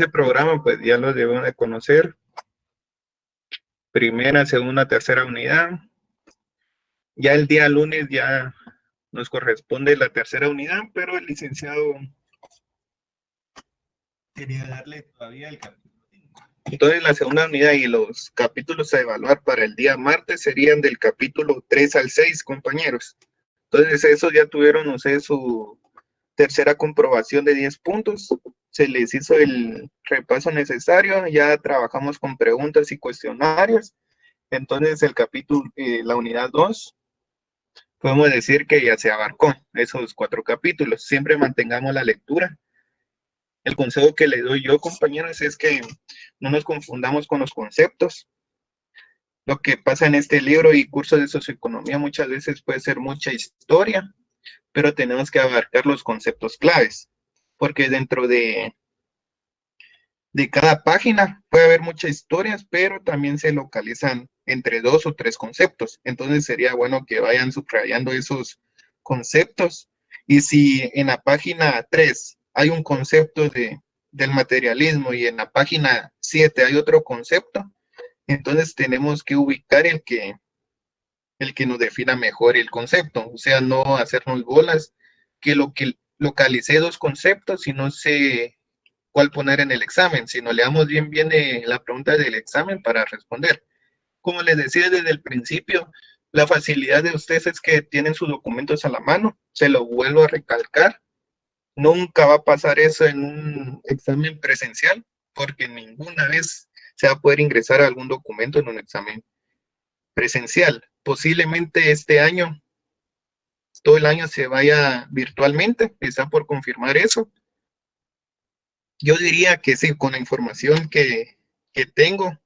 Este programa pues ya lo deben de conocer, primera, segunda, tercera unidad. Ya el día lunes ya nos corresponde la tercera unidad, pero el licenciado quería darle todavía el capítulo. Entonces la segunda unidad y los capítulos a evaluar para el día martes serían del capítulo 3 al 6, compañeros. Entonces esos ya tuvieron, no sé, su tercera comprobación de 10 puntos. Se les hizo el repaso necesario, ya trabajamos con preguntas y cuestionarios. Entonces, el capítulo, la unidad 2, podemos decir que ya se abarcó esos 4 capítulos. Siempre mantengamos la lectura. El consejo que le doy yo, compañeros, es que no nos confundamos con los conceptos. Lo que pasa en este libro y curso de socioeconomía muchas veces puede ser mucha historia, pero tenemos que abarcar los conceptos claves, porque dentro de cada página puede haber muchas historias, pero también se localizan entre 2 o 3 conceptos. Entonces sería bueno que vayan subrayando esos conceptos. Y si en la página 3 hay un concepto del materialismo y en la página 7 hay otro concepto, entonces tenemos que ubicar el que nos defina mejor el concepto. O sea, no hacernos bolas, que localicé 2 conceptos y no sé cuál poner en el examen, sino leamos bien la pregunta del examen para responder. Como les decía desde el principio, la facilidad de ustedes es que tienen sus documentos a la mano, se lo vuelvo a recalcar, nunca va a pasar eso en un examen presencial, porque ninguna vez se va a poder ingresar algún documento en un examen presencial. Posiblemente este año, todo el año se vaya virtualmente, está por confirmar eso. Yo diría que sí, con la información que tengo,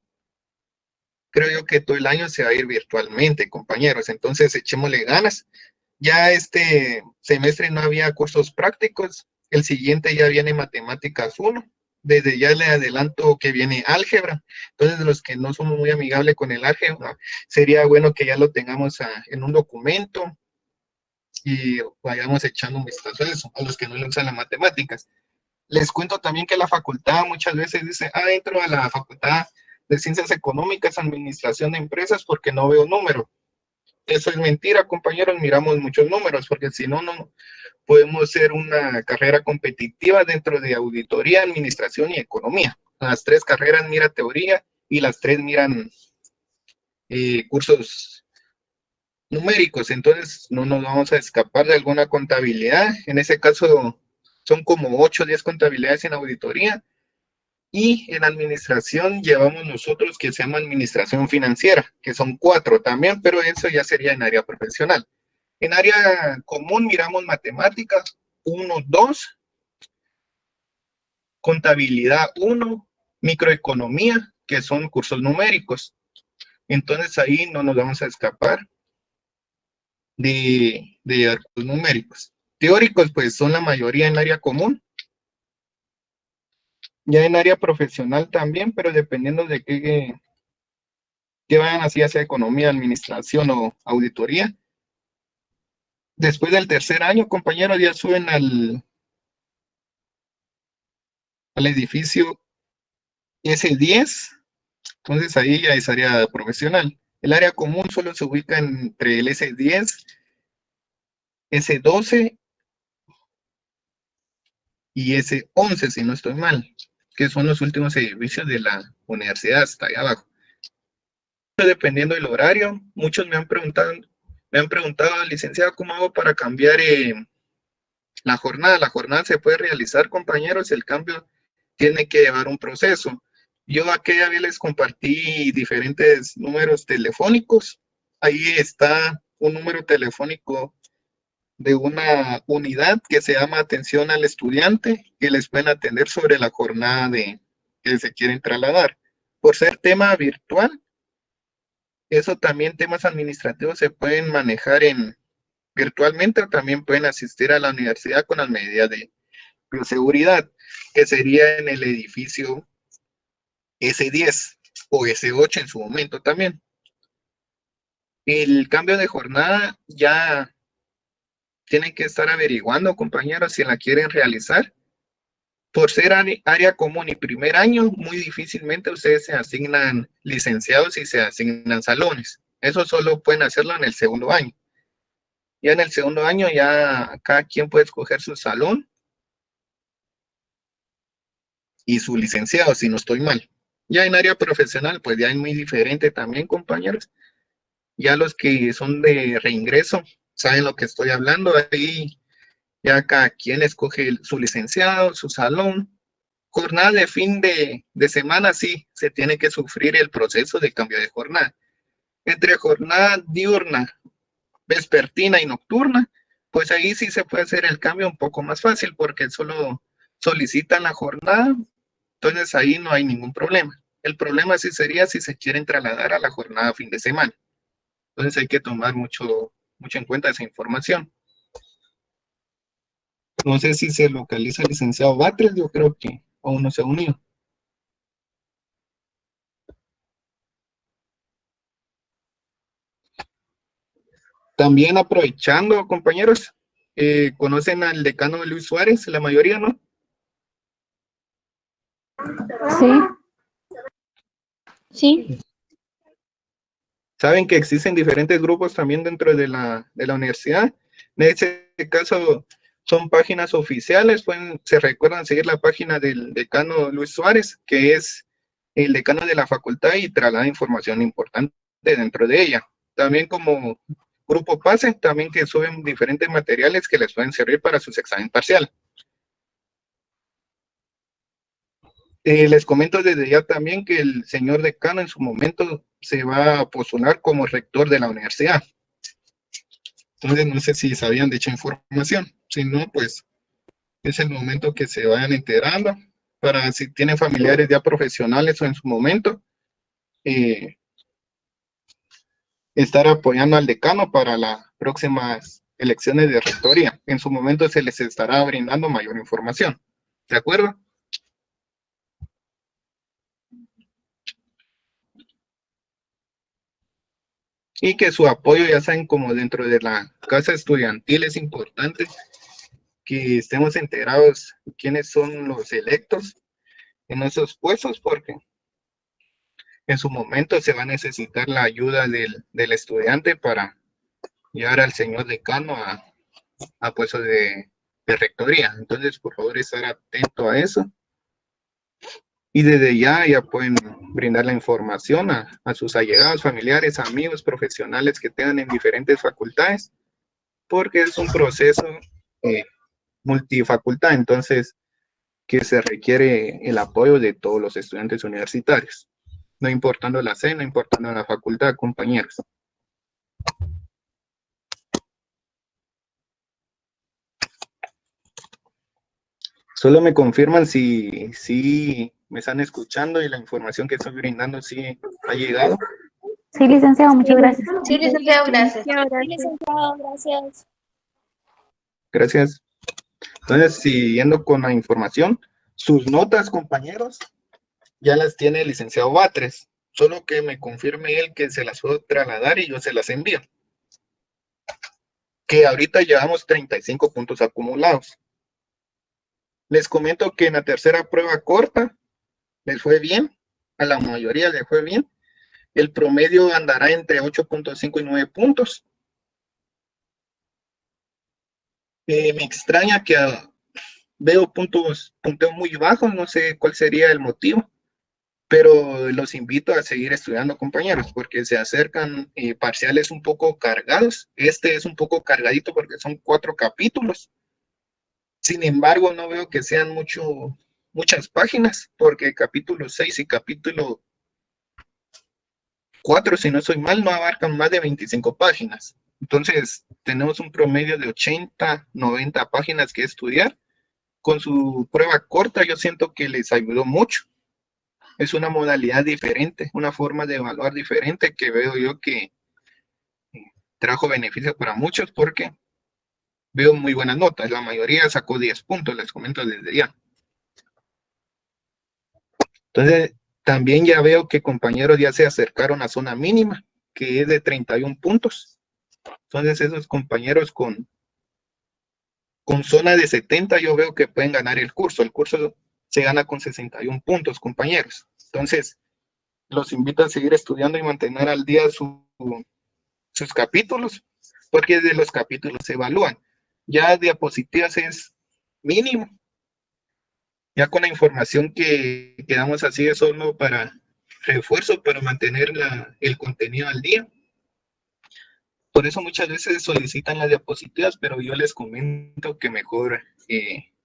creo yo que todo el año se va a ir virtualmente, compañeros. Entonces, echémosle ganas. Ya este semestre no había cursos prácticos. El siguiente ya viene Matemáticas 1. Desde ya le adelanto que viene álgebra. Entonces, de los que no somos muy amigables con el álgebra, sería bueno que ya lo tengamos en un documento y vayamos echando un vistazo a eso, a los que no le usan las matemáticas. Les cuento también que la facultad muchas veces dice, entro a la facultad de Ciencias Económicas, Administración de Empresas, porque no veo número. Eso es mentira, compañeros, miramos muchos números, porque si no, no podemos ser una carrera competitiva dentro de auditoría, administración y economía. Las 3 carreras mira teoría y las 3 miran cursos numéricos, entonces no nos vamos a escapar de alguna contabilidad. En ese caso son como 8 o 10 contabilidades en auditoría. Y en administración llevamos nosotros que se llama administración financiera, que son 4 también, pero eso ya sería en área profesional. En área común miramos matemáticas 1, 2, contabilidad 1, microeconomía, que son cursos numéricos. Entonces ahí no nos vamos a escapar de cursos numéricos. Teóricos, pues son la mayoría en área común, ya en área profesional también, pero dependiendo de que vayan así, hacia economía, administración o auditoría. Después del tercer año, compañeros, ya suben al edificio S10, entonces ahí ya es área profesional. El área común solo se ubica entre el S10, S12 y S11, si no estoy mal, que son los últimos edificios de la universidad hasta allá abajo. Dependiendo del horario, muchos me han preguntado, licenciado, ¿cómo hago para cambiar la jornada? La jornada se puede realizar, compañeros, el cambio tiene que llevar un proceso. Yo aquella vez les compartí diferentes números telefónicos. Ahí está un número telefónico de una unidad que se llama atención al estudiante, que les pueden atender sobre la jornada que se quieren trasladar. Por ser tema virtual, eso también temas administrativos se pueden manejar virtualmente o también pueden asistir a la universidad con las medidas de bioseguridad, que sería en el edificio S10 o S8 en su momento también. El cambio de jornada ya tienen que estar averiguando, compañeros, si la quieren realizar. Por ser área común y primer año, muy difícilmente ustedes se asignan licenciados y se asignan salones. Eso solo pueden hacerlo en el segundo año. Ya en el segundo año ya cada quien puede escoger su salón y su licenciado, si no estoy mal. Ya en área profesional, pues ya es muy diferente también, compañeros. Ya los que son de reingreso saben lo que estoy hablando. Ahí ya cada quien escoge su licenciado, su salón. Jornada de fin de semana, sí, se tiene que sufrir el proceso de cambio de jornada. Entre jornada diurna, vespertina y nocturna, pues ahí sí se puede hacer el cambio un poco más fácil porque solo solicitan la jornada, entonces ahí no hay ningún problema. El problema sí sería si se quieren trasladar a la jornada fin de semana. Entonces hay que tomar mucho en cuenta esa información. No sé si se localiza el licenciado Batres, yo creo que aún no se ha unido. También aprovechando, compañeros, conocen al decano Luis Suárez, la mayoría, ¿no? Sí. Sí. Saben que existen diferentes grupos también dentro de la universidad. En este caso, son páginas oficiales, se recuerdan seguir la página del decano Luis Suárez, que es el decano de la facultad y traslada información importante dentro de ella. También como grupo PASE, también que suben diferentes materiales que les pueden servir para sus examen parcial. Les comento desde ya también que el señor decano en su momento se va a postular como rector de la universidad. Entonces no sé si sabían dicha información. Si no, pues es el momento que se vayan enterando para si tienen familiares ya profesionales o en su momento, estar apoyando al decano para las próximas elecciones de rectoría. En su momento se les estará brindando mayor información. ¿De acuerdo? Y que su apoyo, ya saben, como dentro de la casa estudiantil, es importante que estemos enterados quiénes son los electos en esos puestos, porque en su momento se va a necesitar la ayuda del estudiante para llevar al señor decano a puesto de rectoría. Entonces, por favor, estar atento a eso. Y desde ya pueden brindar la información a sus allegados, familiares, amigos, profesionales que tengan en diferentes facultades, porque es un proceso multifacultad, entonces que se requiere el apoyo de todos los estudiantes universitarios, no importando la sede, no importando la facultad, compañeros. Solo me confirman si me están escuchando y la información que estoy brindando sí ha llegado. Sí, licenciado, muchas gracias. Sí, licenciado, gracias. Sí, licenciado, gracias. Gracias. Entonces, siguiendo con la información, sus notas, compañeros, ya las tiene el licenciado Batres. Solo que me confirme él que se las puedo trasladar y yo se las envío. Que ahorita llevamos 35 puntos acumulados. Les comento que en la tercera prueba corta les fue bien, a la mayoría les fue bien. El promedio andará entre 8.5 y 9 puntos. Me extraña que veo punteos muy bajos, no sé cuál sería el motivo, pero los invito a seguir estudiando, compañeros, porque se acercan parciales un poco cargados. Este es un poco cargadito porque son 4 capítulos. Sin embargo, no veo que sean muchas páginas, porque capítulo 6 y capítulo 4, si no soy mal, no abarcan más de 25 páginas. Entonces, tenemos un promedio de 80, 90 páginas que estudiar. Con su prueba corta, yo siento que les ayudó mucho. Es una modalidad diferente, una forma de evaluar diferente que veo yo que trajo beneficios para muchos porque veo muy buenas notas. La mayoría sacó 10 puntos, les comento desde ya. Entonces, también ya veo que compañeros ya se acercaron a zona mínima, que es de 31 puntos. Entonces, esos compañeros con zona de 70, yo veo que pueden ganar el curso. El curso se gana con 61 puntos, compañeros. Entonces, los invito a seguir estudiando y mantener al día sus capítulos, porque de los capítulos se evalúan. Ya diapositivas es mínimo. Ya con la información que damos así es solo para refuerzo, para mantener el contenido al día. Por eso muchas veces solicitan las diapositivas, pero yo les comento que mejor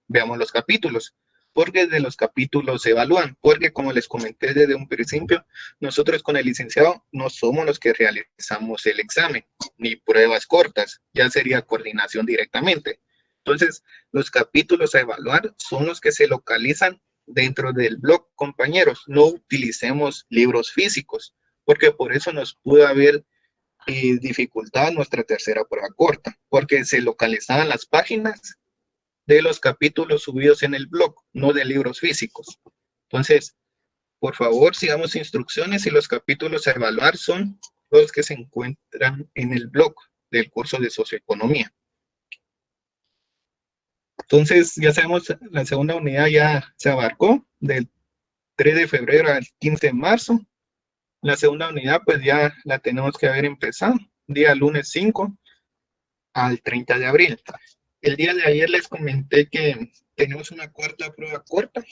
veamos los capítulos, porque de los capítulos se evalúan, porque como les comenté desde un principio, nosotros con el licenciado no somos los que realizamos el examen, ni pruebas cortas, ya sería coordinación directamente. Entonces, los capítulos a evaluar son los que se localizan dentro del blog, compañeros. No utilicemos libros físicos, porque por eso nos pudo haber dificultad nuestra tercera prueba corta, porque se localizaban las páginas de los capítulos subidos en el blog, no de libros físicos. Entonces, por favor, sigamos instrucciones y los capítulos a evaluar son los que se encuentran en el blog del curso de socioeconomía. Entonces, ya sabemos, la segunda unidad ya se abarcó del 3 de febrero al 15 de marzo. La segunda unidad, pues ya la tenemos que haber empezado, día lunes 5 al 30 de abril. El día de ayer les comenté que tenemos una cuarta prueba corta.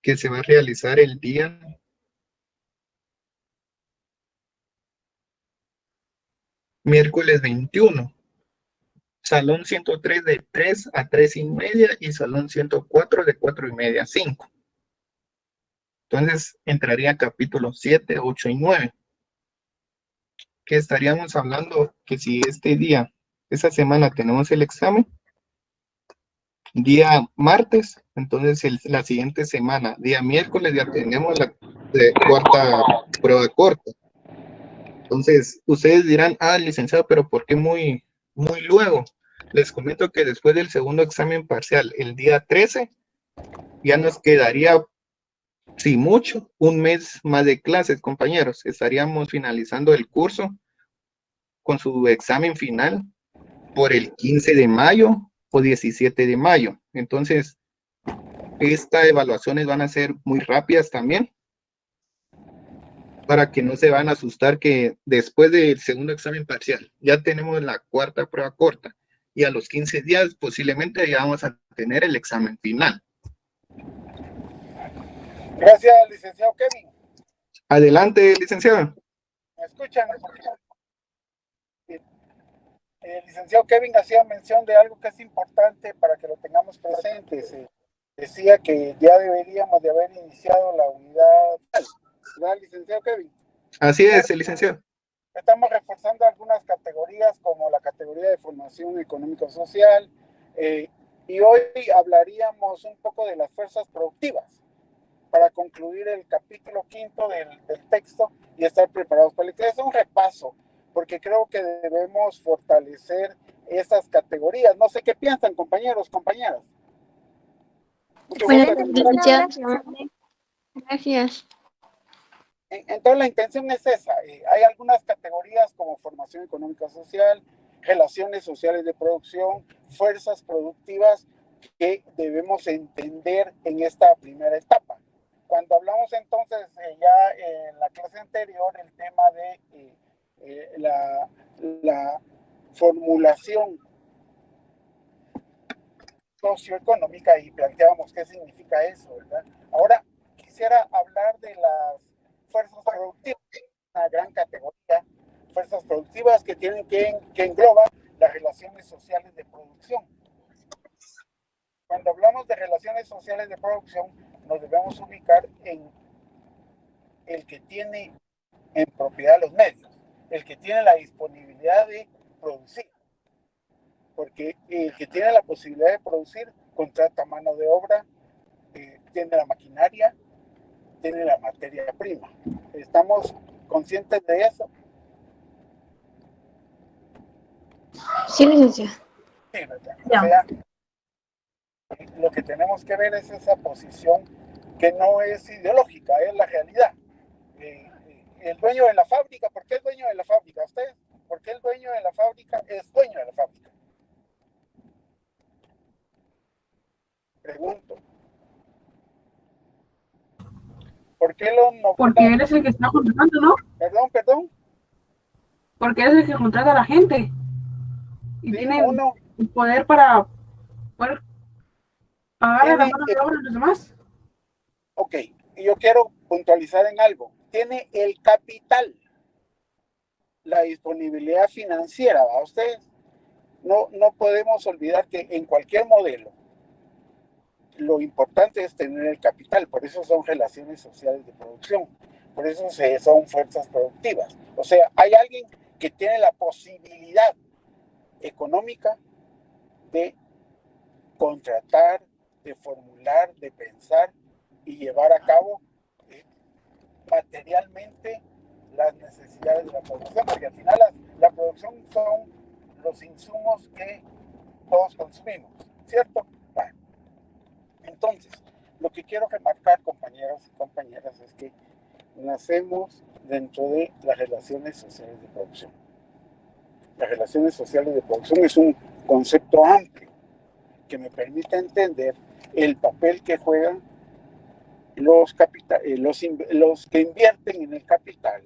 Que se va a realizar el día miércoles 21. Salón 103 de 3 a 3 y media y salón 104 de 4 y media a 5. Entonces entraría capítulo 7, 8 y 9. Que estaríamos hablando que si este día, esa semana tenemos el examen, día martes, entonces la siguiente semana, día miércoles, ya tenemos la cuarta prueba corta. Entonces, ustedes dirán, licenciado, pero ¿por qué muy luego? Les comento que después del segundo examen parcial, el día 13, ya nos quedaría, si mucho, un mes más de clases, compañeros. Estaríamos finalizando el curso con su examen final por el 15 de mayo o 17 de mayo. Entonces, estas evaluaciones van a ser muy rápidas también, para que no se van a asustar que después del segundo examen parcial ya tenemos la cuarta prueba corta y a los 15 días posiblemente ya vamos a tener el examen final. Gracias, licenciado Kevin. Adelante, licenciado. ¿Me escuchan? El licenciado Kevin hacía mención de algo que es importante para que lo tengamos presente. Decía que ya deberíamos de haber iniciado la unidad. ¿Verdad, licenciado Kevin? Así es, licenciado. Estamos reforzando algunas categorías como la categoría de formación económico-social y hoy hablaríamos un poco de las fuerzas productivas para concluir el capítulo 5 del texto y estar preparados para el que es un repaso, porque creo que debemos fortalecer esas categorías. No sé qué piensan, compañeros, compañeras. Gracias. Entonces la intención es esa. Hay algunas categorías como formación económica social, relaciones sociales de producción, fuerzas productivas que debemos entender en esta primera etapa. Cuando hablamos entonces ya en la clase anterior el tema de la formulación socioeconómica y planteábamos qué significa eso, ¿verdad? Ahora quisiera hablar de las fuerzas productivas, una gran categoría, fuerzas productivas que tienen que engloban las relaciones sociales de producción. Cuando hablamos de relaciones sociales de producción, nos debemos ubicar en el que tiene en propiedad los medios, el que tiene la disponibilidad de producir, porque el que tiene la posibilidad de producir contrata mano de obra, tiene la maquinaria, tiene la materia prima. ¿Estamos conscientes de eso? Sí, licenciado. Sí, ¿verdad? O sea, lo que tenemos que ver es esa posición que no es ideológica, es la realidad. El dueño de la fábrica, ¿por qué es dueño de la fábrica? ¿Usted? ¿Por qué el dueño de la fábrica es dueño de la fábrica? Pregunto. ¿Por qué los no? Porque él es el que está contratando, ¿no? Perdón. Porque él es el que contrata a la gente. Y Sí, tiene uno el poder para poder pagarle la tiene, mano de obra a los demás. ok, y yo quiero puntualizar en algo. Tiene el capital, la disponibilidad financiera, ¿va? Ustedes no podemos olvidar que en cualquier modelo lo importante es tener el capital, por eso son relaciones sociales de producción, por eso son fuerzas productivas. O sea, hay alguien que tiene la posibilidad económica de contratar, de formular, de pensar y llevar a cabo materialmente las necesidades de la producción, porque al final la producción son los insumos que todos consumimos, ¿cierto? Bueno, entonces, lo que quiero remarcar, compañeros y compañeras, es que nacemos dentro de las relaciones sociales de producción. Las relaciones sociales de producción es un concepto amplio que me permite entender el papel que juegan los que invierten en el capital,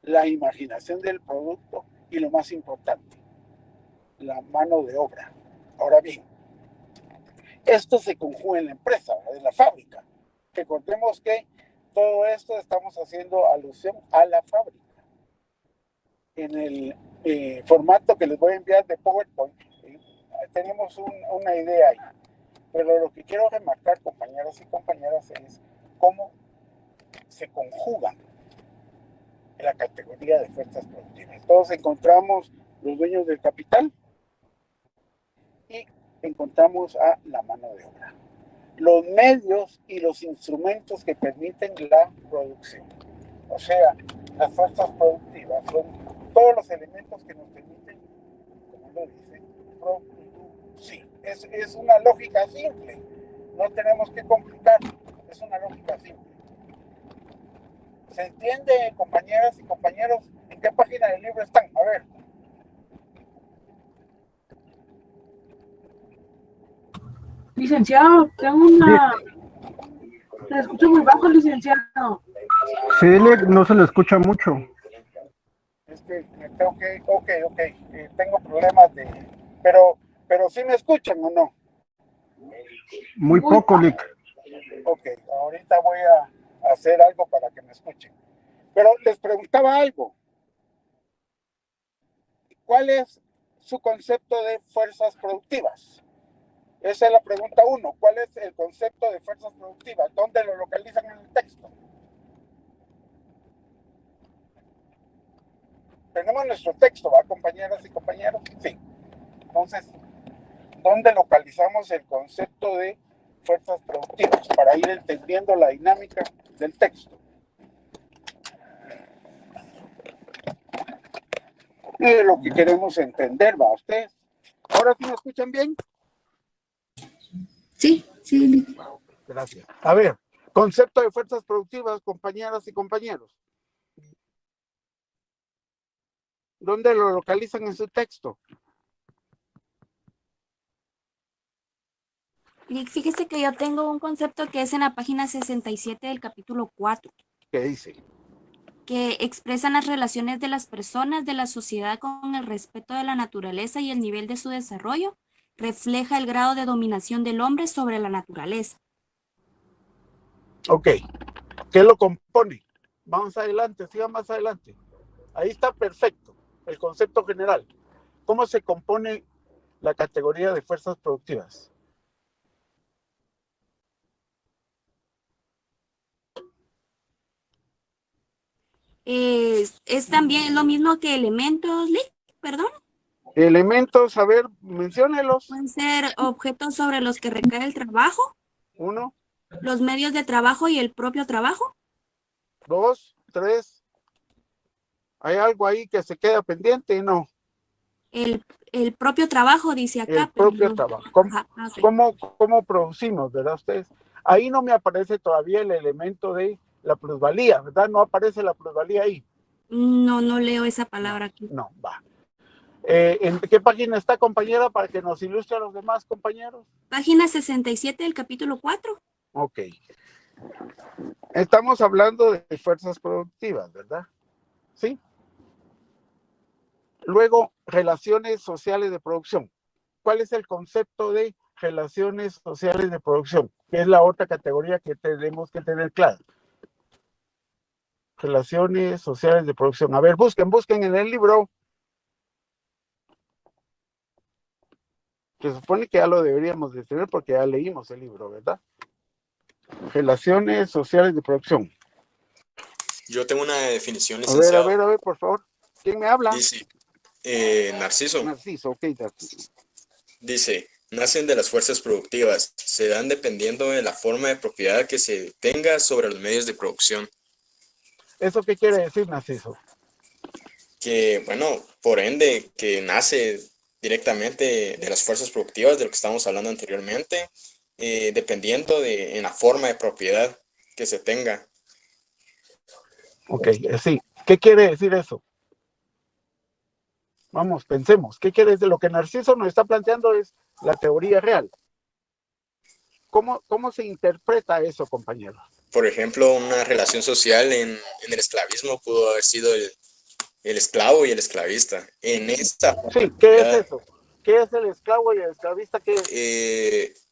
la imaginación del producto y lo más importante, la mano de obra. Ahora bien, esto se conjuga en la empresa, en la fábrica. Recordemos que todo esto estamos haciendo alusión a la fábrica. En el formato que les voy a enviar de PowerPoint, tenemos una idea ahí. Pero lo que quiero remarcar, compañeros y compañeras, es cómo se conjugan en la categoría de fuerzas productivas. Todos encontramos los dueños del capital y encontramos a la mano de obra, los medios y los instrumentos que permiten la producción. O sea, las fuerzas productivas son todos los elementos que nos permiten, como lo dice, producir. Es una lógica simple, no tenemos que complicar, es una lógica simple. ¿Se entiende, compañeras y compañeros? ¿En qué página del libro están? A ver. Licenciado, tengo una... Se escucha muy bajo, licenciado. Sí, no se le escucha mucho. Es que tengo que... Ok. Tengo problemas de... Pero ¿sí me escuchan o no? Muy poco, Lick. Ok, ahorita voy a hacer algo para que me escuchen. Pero les preguntaba algo. ¿Cuál es su concepto de fuerzas productivas? Esa es la pregunta 1. ¿Cuál es el concepto de fuerzas productivas? ¿Dónde lo localizan en el texto? Tenemos nuestro texto, ¿va, compañeras y compañeros? Sí. Entonces, ¿dónde localizamos el concepto de fuerzas productivas? Para ir entendiendo la dinámica del texto. Y de lo que queremos entender, ¿va ustedes? ¿Ahora sí me escuchan bien? Sí. Gracias. A ver, concepto de fuerzas productivas, compañeras y compañeros. ¿Dónde lo localizan en su texto? Fíjese que yo tengo un concepto que es en la página 67 del capítulo 4, ¿Qué dice? que expresan las relaciones de las personas, de la sociedad con el respeto de la naturaleza y el nivel de su desarrollo, refleja el grado de dominación del hombre sobre la naturaleza. Ok. ¿Qué lo compone? Vamos adelante, sigan más adelante. Ahí está perfecto, el concepto general. ¿Cómo se compone la categoría de fuerzas productivas? Es también lo mismo que elementos, perdón. Elementos, a ver, menciónelos. Pueden ser objetos sobre los que recae el trabajo, 1, los medios de trabajo y el propio trabajo. 2, 3. ¿Hay algo ahí que se queda pendiente? No. El propio trabajo, dice acá. El propio trabajo. ¿Cómo producimos, verdad ustedes? Ahí no me aparece todavía el elemento de la plusvalía, ¿verdad? No aparece la plusvalía ahí. No leo esa palabra aquí. No, va. ¿En qué página está, compañera, para que nos ilustre a los demás compañeros? Página 67 del capítulo 4. Ok. Estamos hablando de fuerzas productivas, ¿verdad? Sí. Luego, relaciones sociales de producción. ¿Cuál es el concepto de relaciones sociales de producción? Que es la otra categoría que tenemos que tener clara. Relaciones sociales de producción. A ver, busquen en el libro. Que se supone que ya lo deberíamos de tener porque ya leímos el libro, ¿verdad? Relaciones sociales de producción. Yo tengo una definición, A licenciado. ver, por favor. ¿Quién me habla? Dice, Narciso. Narciso, ok, Narciso. Dice, nacen de las fuerzas productivas, se dan dependiendo de la forma de propiedad que se tenga sobre los medios de producción. ¿Eso qué quiere decir, Narciso? Que, bueno, por ende, que nace directamente de las fuerzas productivas de lo que estábamos hablando anteriormente, dependiendo en la forma de propiedad que se tenga. Ok, sí. ¿Qué quiere decir eso? Vamos, pensemos. ¿Qué quiere decir? Lo que Narciso nos está planteando es la teoría real. ¿Cómo se interpreta eso, compañero? Por ejemplo, una relación social en el esclavismo pudo haber sido el esclavo y el esclavista. En esta... Sí, ¿qué es eso? ¿Qué es el esclavo y el esclavista? ¿Qué es?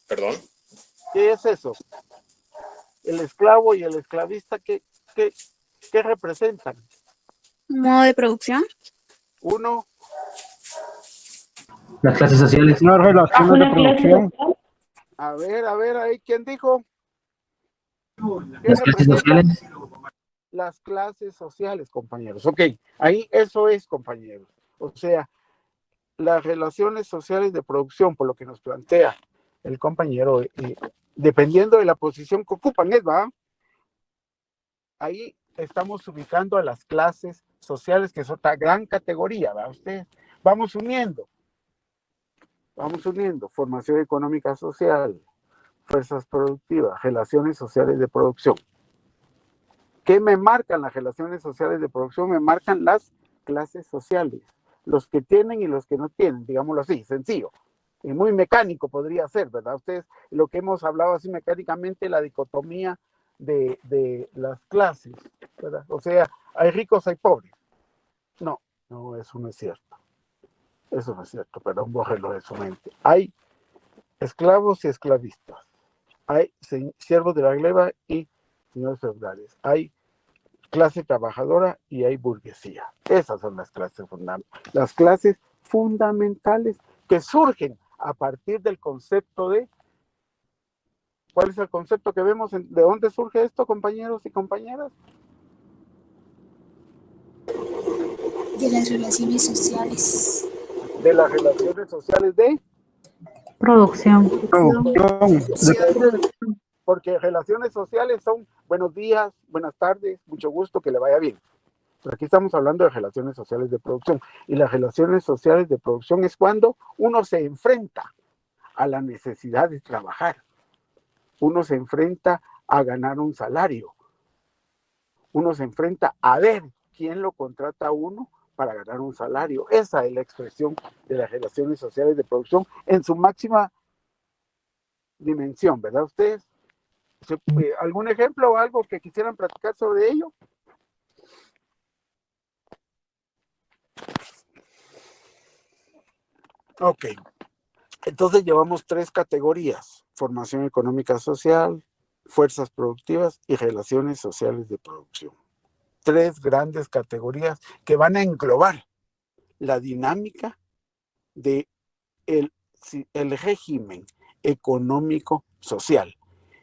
¿Perdón? ¿Qué es eso? El esclavo y el esclavista, ¿qué representan? Modo de producción. Uno, Las clases sociales. Una relación de producción. a ver, ahí, ¿quién dijo? ¿Qué Las clases representan? sociales. Las clases sociales, compañeros. Ok, ahí eso es, compañeros. O sea, las relaciones sociales de producción, por lo que nos plantea el compañero, dependiendo de la posición que ocupan, ¿va? Ahí estamos ubicando a las clases sociales, que es otra gran categoría, ¿va? Ustedes, vamos uniendo, formación económica social, fuerzas productivas, relaciones sociales de producción. ¿Qué me marcan las relaciones sociales de producción? Me marcan las clases sociales, los que tienen y los que no tienen, digámoslo así, sencillo. Y muy mecánico podría ser, ¿verdad? Ustedes, lo que hemos hablado así mecánicamente, la dicotomía de las clases, ¿verdad? O sea, hay ricos, hay pobres. No, eso no es cierto. Eso no es cierto, perdón, bórrelo de su mente. Hay esclavos y esclavistas. Hay siervos de la gleba y señores feudales. Hay clase trabajadora y hay burguesía. Esas son las clases fundamentales que surgen a partir del concepto de... ¿Cuál es el concepto que vemos? ¿De dónde surge esto, compañeros y compañeras? De las relaciones sociales. De las relaciones sociales de... Producción. Porque relaciones sociales son buenos días, buenas tardes, mucho gusto, que le vaya bien. Pero aquí estamos hablando de relaciones sociales de producción. Y las relaciones sociales de producción es cuando uno se enfrenta a la necesidad de trabajar. Uno se enfrenta a ganar un salario. Uno se enfrenta a ver quién lo contrata a uno para ganar un salario. Esa es la expresión de las relaciones sociales de producción en su máxima dimensión, ¿verdad? ¿Ustedes? ¿Algún ejemplo o algo que quisieran platicar sobre ello? Ok. Entonces llevamos 3 categorías: formación económica social, fuerzas productivas y relaciones sociales de producción. 3 grandes categorías que van a englobar la dinámica de el régimen económico social.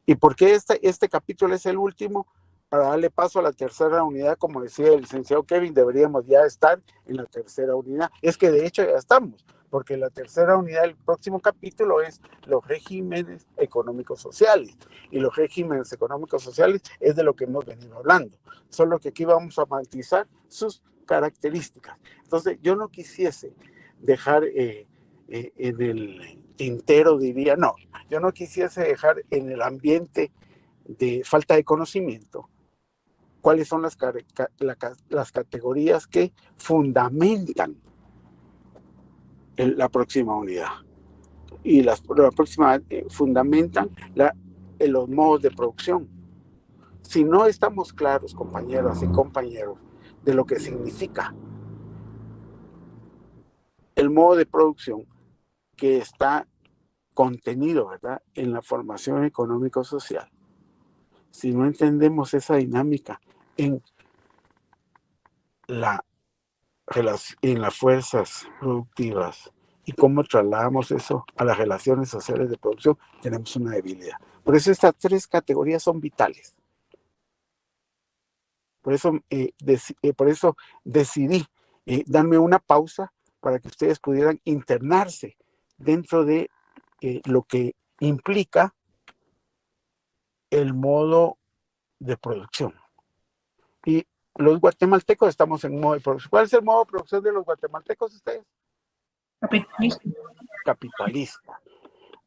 ¿Y por qué este capítulo es el último? Para darle paso a la tercera unidad, como decía el licenciado Kevin, deberíamos ya estar en la tercera unidad. Es que de hecho ya estamos, porque la tercera unidad del próximo capítulo es los regímenes económicos sociales. Y los regímenes económicos sociales es de lo que hemos venido hablando. Solo que aquí vamos a matizar sus características. Entonces, yo no quisiese dejar en el tintero, diría, no, yo no quisiese dejar en el ambiente de falta de conocimiento cuáles son las categorías que fundamentan la próxima unidad. Y la próxima fundamentan los modos de producción. Si no estamos claros, compañeras y compañeros, de lo que significa el modo de producción que está contenido, ¿verdad?, en la formación económico-social, si no entendemos esa dinámica en las fuerzas productivas y cómo trasladamos eso a las relaciones sociales de producción, tenemos una debilidad. Por eso estas tres categorías son vitales. Por eso decidí darme una pausa para que ustedes pudieran internarse dentro de lo que implica el modo de producción. Y los guatemaltecos estamos en modo de producción. ¿Cuál es el modo de producción de los guatemaltecos ustedes? Capitalista. Capitalista.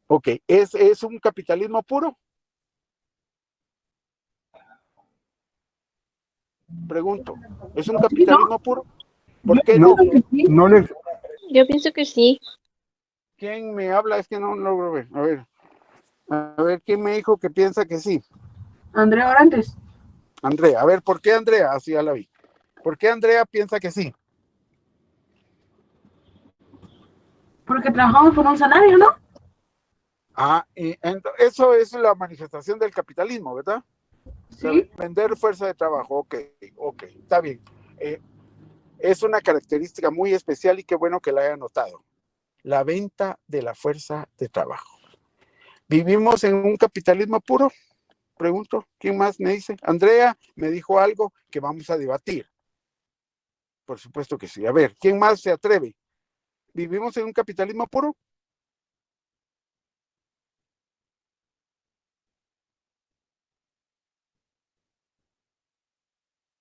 Ok, ¿es un capitalismo puro? Pregunto, ¿es un capitalismo puro? ¿Por qué no? No les, Yo pienso que sí. ¿Quién me habla? Es que no logro ver. A ver, ¿quién me dijo que piensa que sí? Andrea Orantes. Andrea, a ver, ¿por qué Andrea? Así ya la vi. ¿Por qué Andrea piensa que sí? Porque trabajamos por un salario, ¿no? Eso es la manifestación del capitalismo, ¿verdad? Sí. Vender fuerza de trabajo, ok, está bien. Es una característica muy especial y qué bueno que la haya notado. La venta de la fuerza de trabajo. ¿Vivimos en un capitalismo puro? Pregunto, ¿quién más me dice? Andrea me dijo algo que vamos a debatir. Por supuesto que sí. A ver, ¿quién más se atreve? ¿Vivimos en un capitalismo puro?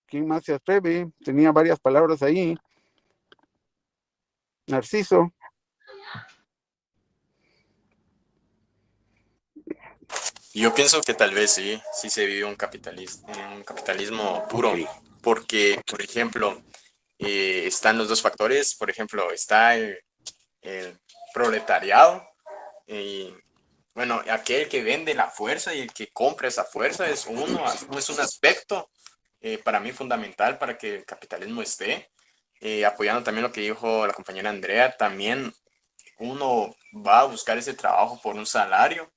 ¿Quién más se atreve? Tenía varias palabras ahí. Narciso. Yo pienso que tal vez sí se vive un capitalismo puro, Okay. porque, por ejemplo, están los dos factores, por ejemplo, está el proletariado y, bueno, aquel que vende la fuerza y el que compra esa fuerza es un aspecto para mí fundamental para que el capitalismo esté, apoyando también lo que dijo la compañera Andrea, también uno va a buscar ese trabajo por un salario,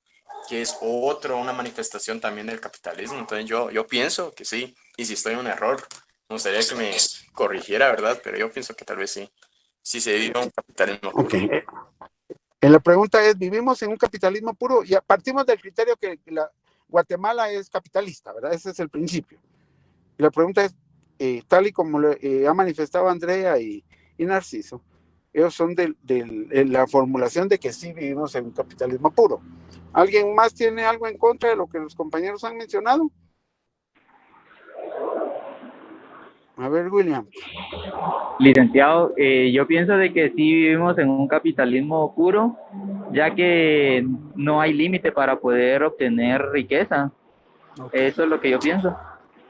que es una manifestación también del capitalismo. Entonces yo pienso que sí, y si estoy en un error, me gustaría que me corrigiera, ¿verdad? Pero yo pienso que tal vez sí se vive un capitalismo. Ok. La pregunta es, ¿vivimos en un capitalismo puro? Y partimos del criterio que Guatemala es capitalista, ¿verdad? Ese es el principio. Y la pregunta es, tal y como ha manifestado Andrea y Narciso, ellos son de la formulación de que sí vivimos en un capitalismo puro. ¿Alguien más tiene algo en contra de lo que los compañeros han mencionado? A ver, William. Licenciado, yo pienso de que sí vivimos en un capitalismo puro, ya que no hay límite para poder obtener riqueza. Okay. Eso es lo que yo pienso.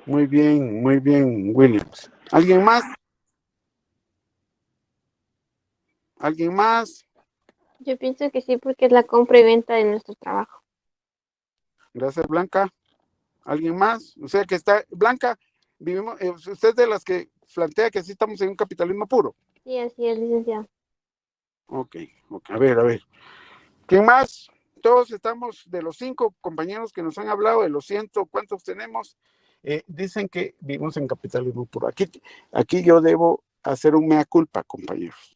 Muy bien, Williams. ¿Alguien más? ¿Alguien más? Yo pienso que sí, porque es la compra y venta de nuestro trabajo. Gracias, Blanca. ¿Alguien más? O sea que está, Blanca, vivimos, usted es de las que plantea que sí estamos en un capitalismo puro. Sí, así es, licenciado. Ok, a ver. ¿Quién más? Todos estamos, de los 5 compañeros que nos han hablado, de los 100, ¿cuántos tenemos? Dicen que vivimos en capitalismo puro. Aquí yo debo hacer un mea culpa, compañeros.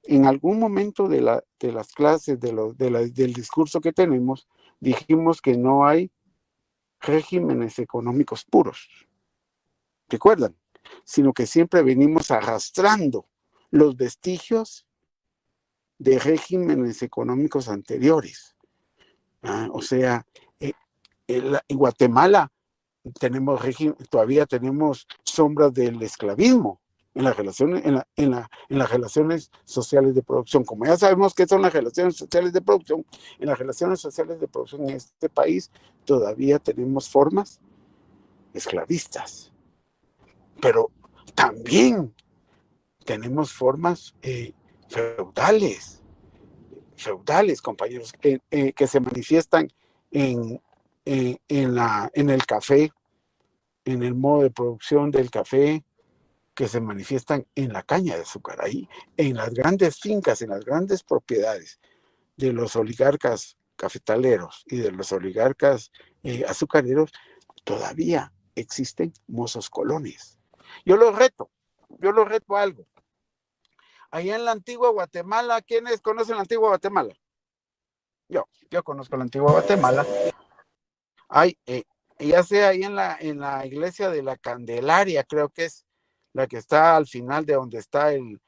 En algún momento de las clases, del discurso que tenemos, dijimos que no hay regímenes económicos puros. ¿Recuerdan? Sino que siempre venimos arrastrando los vestigios de regímenes económicos anteriores. O sea, en Guatemala todavía tenemos sombras del esclavismo en las relaciones, en las relaciones sociales de producción. Como ya sabemos qué son las relaciones sociales de producción, en las relaciones sociales de producción en este país todavía tenemos formas esclavistas. Pero también tenemos formas feudales, compañeros, que se manifiestan en el café, en el modo de producción del café, que se manifiestan en la caña de azúcar, ahí, en las grandes fincas, en las grandes propiedades de los oligarcas cafetaleros y de los oligarcas azucareros, todavía existen mozos colones. Yo los reto a algo. Allá en la antigua Guatemala, ¿quiénes conocen la antigua Guatemala? Yo conozco la antigua Guatemala. Hay, ya sea ahí en la iglesia de la Candelaria, creo que es la que está al final de donde está el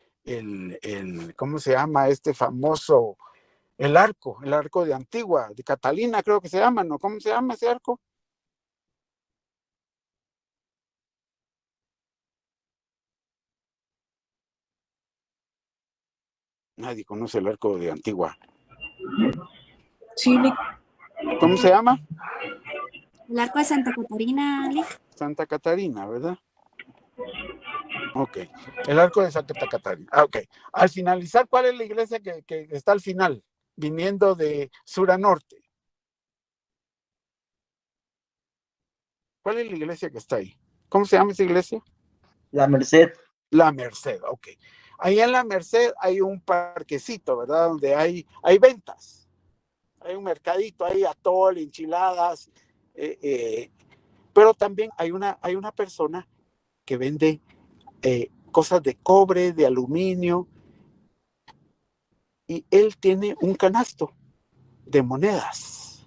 ¿cómo se llama? Este famoso, el arco de Antigua, de Catalina, creo que se llama, ¿no? ¿Cómo se llama ese arco? Nadie conoce el arco de Antigua. Sí, ¿Cómo se llama? El arco de Santa Catarina, Lick. Santa Catarina, ¿verdad? Ok, el arco de Santa Catarina. Ok, al finalizar, ¿cuál es la iglesia que está al final, viniendo de sur a norte? ¿Cuál es la iglesia que está ahí? ¿Cómo se llama esa iglesia? La Merced. La Merced, ok. Ahí en la Merced hay un parquecito, ¿verdad? Donde hay ventas. Hay un mercadito, hay atol, enchiladas, pero también hay una persona que vende cosas de cobre, de aluminio, y él tiene un canasto de monedas.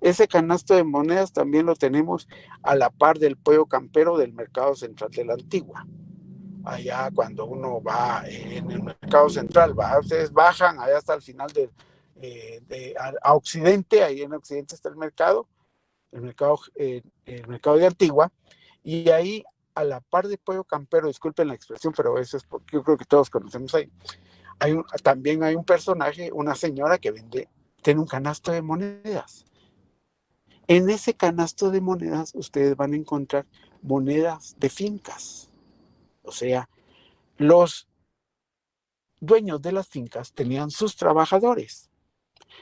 Ese canasto de monedas también lo tenemos a la par del pollo campero del mercado central de la Antigua. Allá cuando uno va en el mercado central, ustedes bajan allá hasta el final a Occidente, ahí en Occidente está el mercado de Antigua, y ahí a la par de pollo campero, disculpen la expresión, pero eso es porque yo creo que todos conocemos ahí, también hay un personaje, una señora que tiene un canasto de monedas. En ese canasto de monedas ustedes van a encontrar monedas de fincas. O sea, los dueños de las fincas tenían sus trabajadores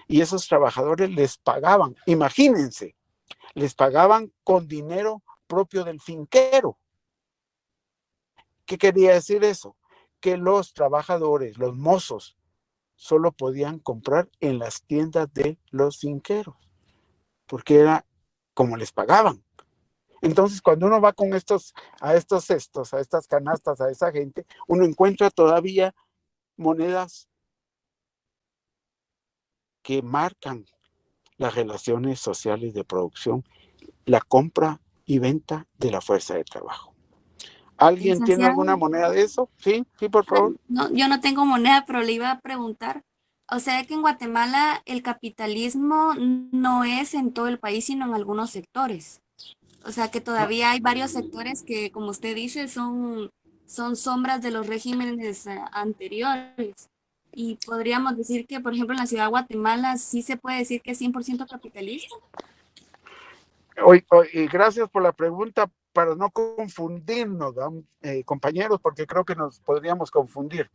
y esos trabajadores les pagaban, imagínense, les pagaban con dinero propio del finquero. ¿Qué quería decir eso? Que los trabajadores, los mozos, solo podían comprar en las tiendas de los finqueros, porque era como les pagaban. Entonces, cuando uno va con a estos cestos, a estas canastas, a esa gente, uno encuentra todavía monedas que marcan las relaciones sociales de producción, la compra y venta de la fuerza de trabajo. ¿Alguien tiene alguna moneda de eso? Sí, por favor. No, yo no tengo moneda, pero le iba a preguntar. O sea que en Guatemala el capitalismo no es en todo el país, sino en algunos sectores. O sea que todavía hay varios sectores que, como usted dice, son sombras de los regímenes anteriores. Y podríamos decir que, por ejemplo, en la ciudad de Guatemala sí se puede decir que es 100% capitalista. Gracias por la pregunta, para no confundirnos, compañeros, porque creo que nos podríamos confundir.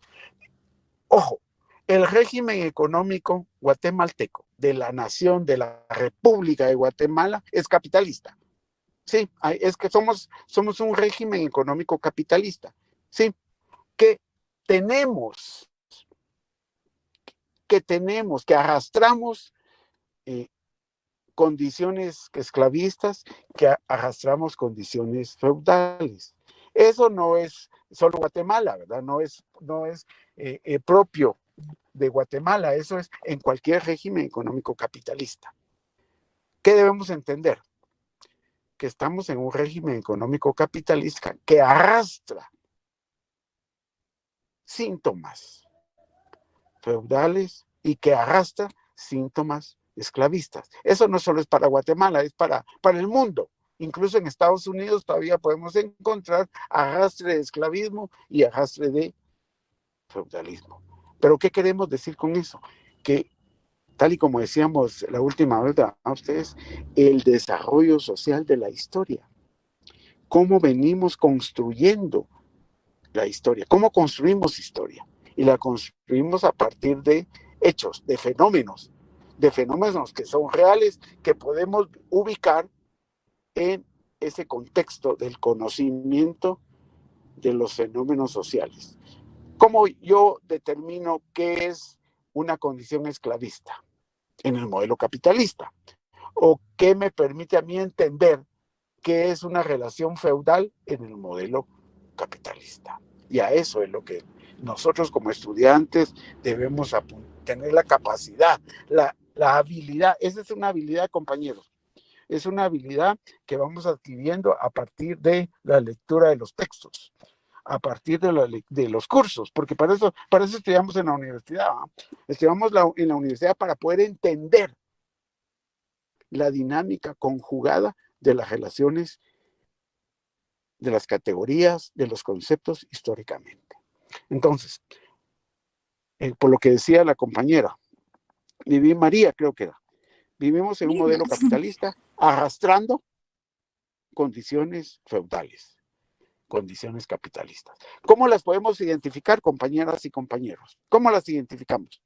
Ojo, el régimen económico guatemalteco de la nación, de la República de Guatemala, es capitalista. Sí, es que somos un régimen económico capitalista. Sí, que arrastramos condiciones esclavistas, que arrastramos condiciones feudales. Eso no es solo Guatemala, ¿verdad? No es propio de Guatemala, eso es en cualquier régimen económico capitalista. ¿Qué debemos entender? Que estamos en un régimen económico capitalista que arrastra síntomas feudales y que arrastra síntomas esclavistas. Eso no solo es para Guatemala, es para el mundo. Incluso en Estados Unidos todavía podemos encontrar arrastre de esclavismo y arrastre de feudalismo. Pero ¿qué queremos decir con eso? Que, tal y como decíamos la última vez a ustedes, el desarrollo social de la historia. Cómo venimos construyendo la historia, cómo construimos historia. y la construimos a partir de hechos, de fenómenos que son reales, que podemos ubicar en ese contexto del conocimiento de los fenómenos sociales. ¿Cómo yo determino qué es una condición esclavista en el modelo capitalista? ¿O qué me permite a mí entender qué es una relación feudal en el modelo capitalista? Y a eso es lo que nosotros como estudiantes debemos tener la capacidad, la habilidad. Esa es una habilidad, compañeros. Es una habilidad que vamos adquiriendo a partir de la lectura de los textos, a partir de los cursos, porque para eso estudiamos en la universidad. Estudiamos en la universidad para poder entender la dinámica conjugada de las relaciones, de las categorías, de los conceptos históricamente. Entonces, por lo que decía la compañera, María creo que era, vivimos en un modelo capitalista arrastrando condiciones feudales, condiciones capitalistas. ¿Cómo las podemos identificar, compañeras y compañeros? ¿Cómo las identificamos?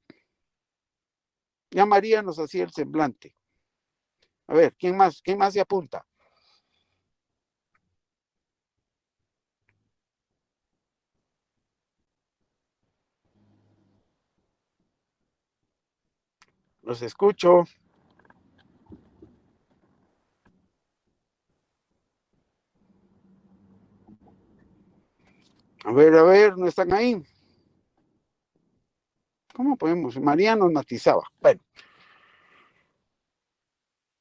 Ya María nos hacía el semblante. A ver, ¿quién más se apunta? Los escucho. A ver, no están ahí. ¿Cómo podemos? María nos matizaba. Bueno.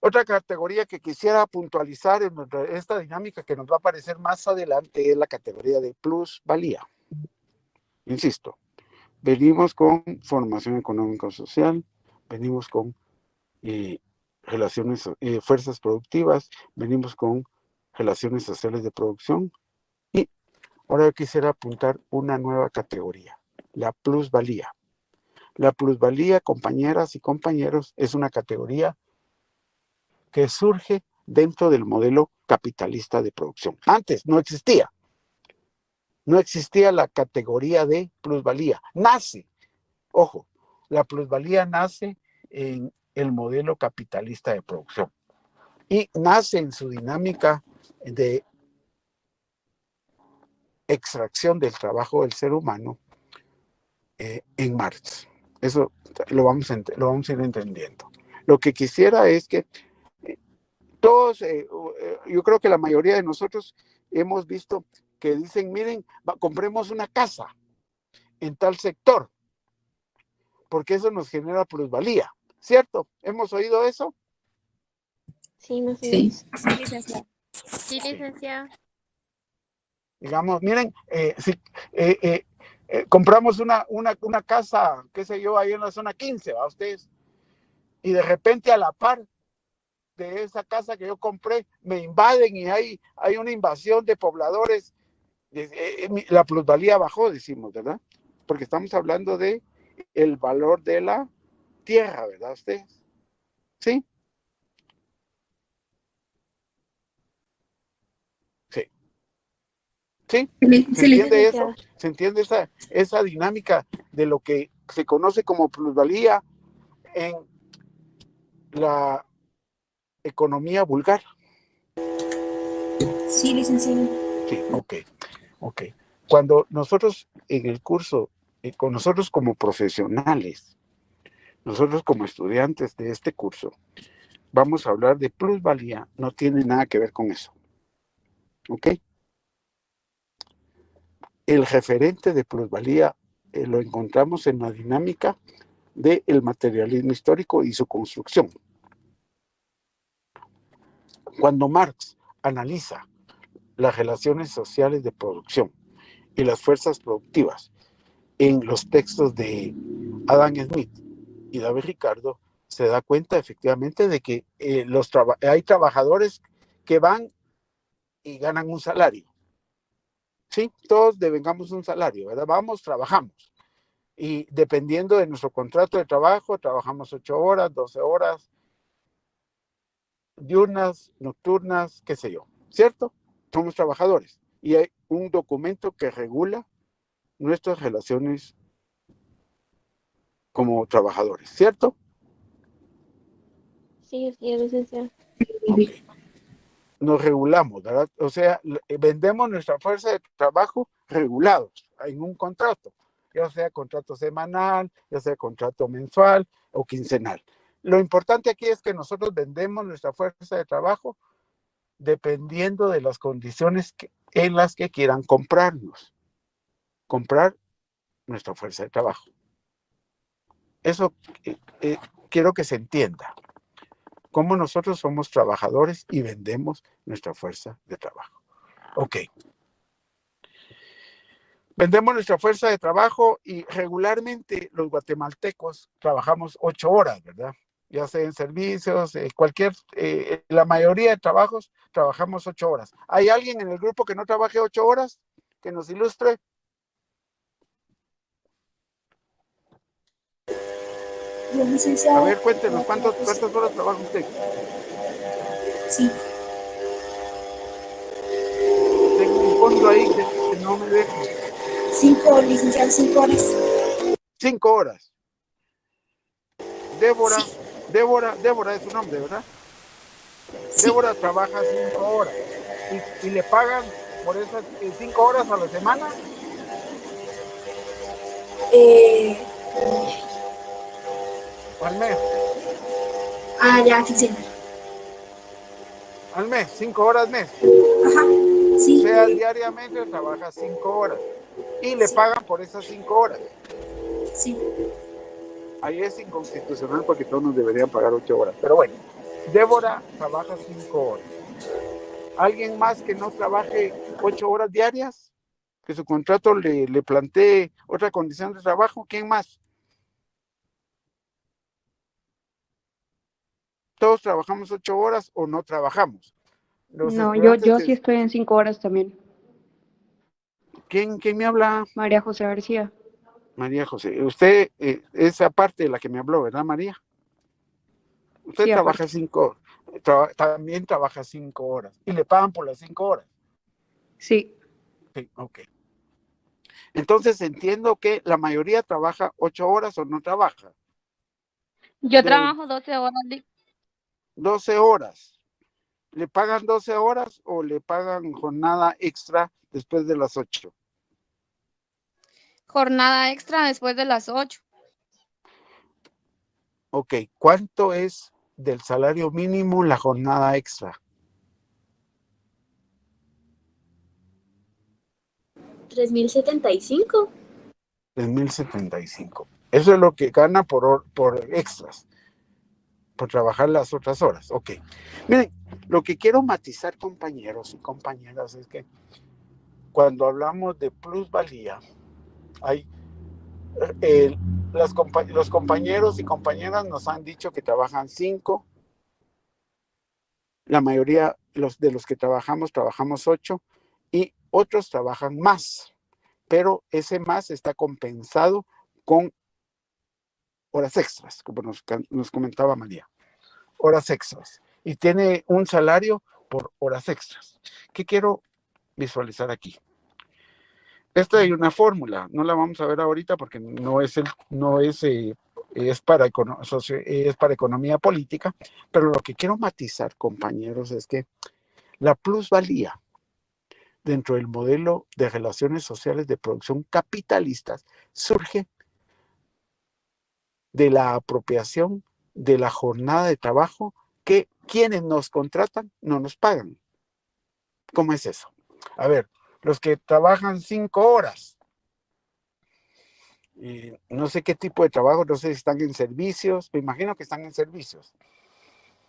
Otra categoría que quisiera puntualizar en esta dinámica que nos va a aparecer más adelante es la categoría de plusvalía. Insisto, venimos con formación económico-social, venimos con relaciones, fuerzas productivas, venimos con relaciones sociales de producción y ahora yo quisiera apuntar una nueva categoría, la plusvalía. La plusvalía, compañeras y compañeros, es una categoría que surge dentro del modelo capitalista de producción. Antes no existía la categoría de plusvalía. Nace, ojo, la plusvalía nace en el modelo capitalista de producción y nace en su dinámica de extracción del trabajo del ser humano en Marx. Eso lo vamos a ir entendiendo. Lo que quisiera es que todos, yo creo que la mayoría de nosotros hemos visto que dicen, miren, compremos una casa en tal sector, porque eso nos genera plusvalía, ¿cierto? ¿Hemos oído eso? Sí, no sé. Sí, licenciado. Sí, licenciado. Digamos, miren, si compramos una casa, qué sé yo, ahí en la zona 15, ¿va ustedes? Y de repente a la par de esa casa que yo compré, me invaden y hay una invasión de pobladores, la plusvalía bajó, decimos, ¿verdad? Porque estamos hablando de el valor de la tierra, ¿verdad ustedes? ¿Sí? Sí. ¿Sí? ¿Se entiende eso? ¿Se entiende esa dinámica de lo que se conoce como plusvalía en la economía vulgar? Sí, licenciado. Sí, ok. Cuando nosotros en el curso, con nosotros como profesionales, nosotros como estudiantes de este curso, vamos a hablar de plusvalía, no tiene nada que ver con eso. ¿Ok? El referente de plusvalía lo encontramos en la dinámica del materialismo histórico y su construcción. Cuando Marx analiza las relaciones sociales de producción y las fuerzas productivas en los textos de Adam Smith y David Ricardo, se da cuenta efectivamente de que hay trabajadores que van y ganan un salario. Sí, todos devengamos un salario, ¿verdad? Vamos, trabajamos. Y dependiendo de nuestro contrato de trabajo, trabajamos 8 horas, 12 horas, diurnas, nocturnas, qué sé yo, ¿cierto? Somos trabajadores. Y hay un documento que regula nuestras relaciones como trabajadores, ¿cierto? Sí, sí, licenciado. Ok. Nos regulamos, ¿verdad? O sea, vendemos nuestra fuerza de trabajo regulados en un contrato, ya sea contrato semanal, ya sea contrato mensual o quincenal. Lo importante aquí es que nosotros vendemos nuestra fuerza de trabajo dependiendo de las condiciones en las que quieran comprar nuestra fuerza de trabajo. Eso quiero que se entienda. Cómo nosotros somos trabajadores y vendemos nuestra fuerza de trabajo. Ok. Vendemos nuestra fuerza de trabajo y regularmente los guatemaltecos trabajamos 8 horas, ¿verdad? Ya sea en servicios, la mayoría de trabajos trabajamos 8 horas. ¿Hay alguien en el grupo que no trabaje 8 horas? Que nos ilustre. A ver, cuéntenos, ¿cuántas horas trabaja usted? Sí. Tengo un fondo ahí que no me deja. 5, licenciado, 5 horas. 5 horas. Débora, Sí. Débora es su nombre, ¿verdad? Sí. Débora trabaja 5 horas. ¿Y le pagan por esas 5 horas a la semana? ¿Al mes? Ya, quincena. Al mes, 5 horas mes. Ajá. Sí. O sea, diariamente trabaja 5 horas. Y le pagan por esas 5 horas. Sí. Ahí es inconstitucional porque todos nos deberían pagar 8 horas. Pero bueno, Débora trabaja 5 horas. ¿Alguien más que no trabaje 8 horas diarias? Que su contrato le plantee otra condición de trabajo. ¿Quién más? ¿Todos trabajamos 8 horas o no trabajamos? Los No, estudiantes yo sí estoy en 5 horas también. ¿Quién me habla? María José García. María José. Usted es aparte de la que me habló, ¿verdad, María? Usted Sí, trabaja aparte. 5 también trabaja 5 horas. ¿Y le pagan por las 5 horas? Sí. Sí, ok. Entonces entiendo que la mayoría trabaja 8 horas o no trabaja. Yo trabajo 12 horas. 12 horas. ¿Le pagan 12 horas o le pagan jornada extra después de las 8? Jornada extra después de las 8. Ok, ¿cuánto es del salario mínimo la jornada extra? 3.075. 3.075. Eso es lo que gana por extras, por trabajar las otras horas. Ok. Miren, lo que quiero matizar, compañeros y compañeras, es que cuando hablamos de plusvalía, hay los compañeros y compañeras nos han dicho que trabajan 5. La mayoría de los que trabajamos 8 y otros trabajan más, pero ese más está compensado con horas extras, como nos comentaba María, horas extras, y tiene un salario por horas extras. ¿Qué quiero visualizar aquí? Esta hay una fórmula, no la vamos a ver ahorita porque es para economía política, pero lo que quiero matizar, compañeros, es que la plusvalía dentro del modelo de relaciones sociales de producción capitalistas surge de la apropiación de la jornada de trabajo que quienes nos contratan no nos pagan. ¿Cómo es eso? A ver, los que trabajan 5 horas, no sé qué tipo de trabajo, no sé si están en servicios, me imagino que están en servicios.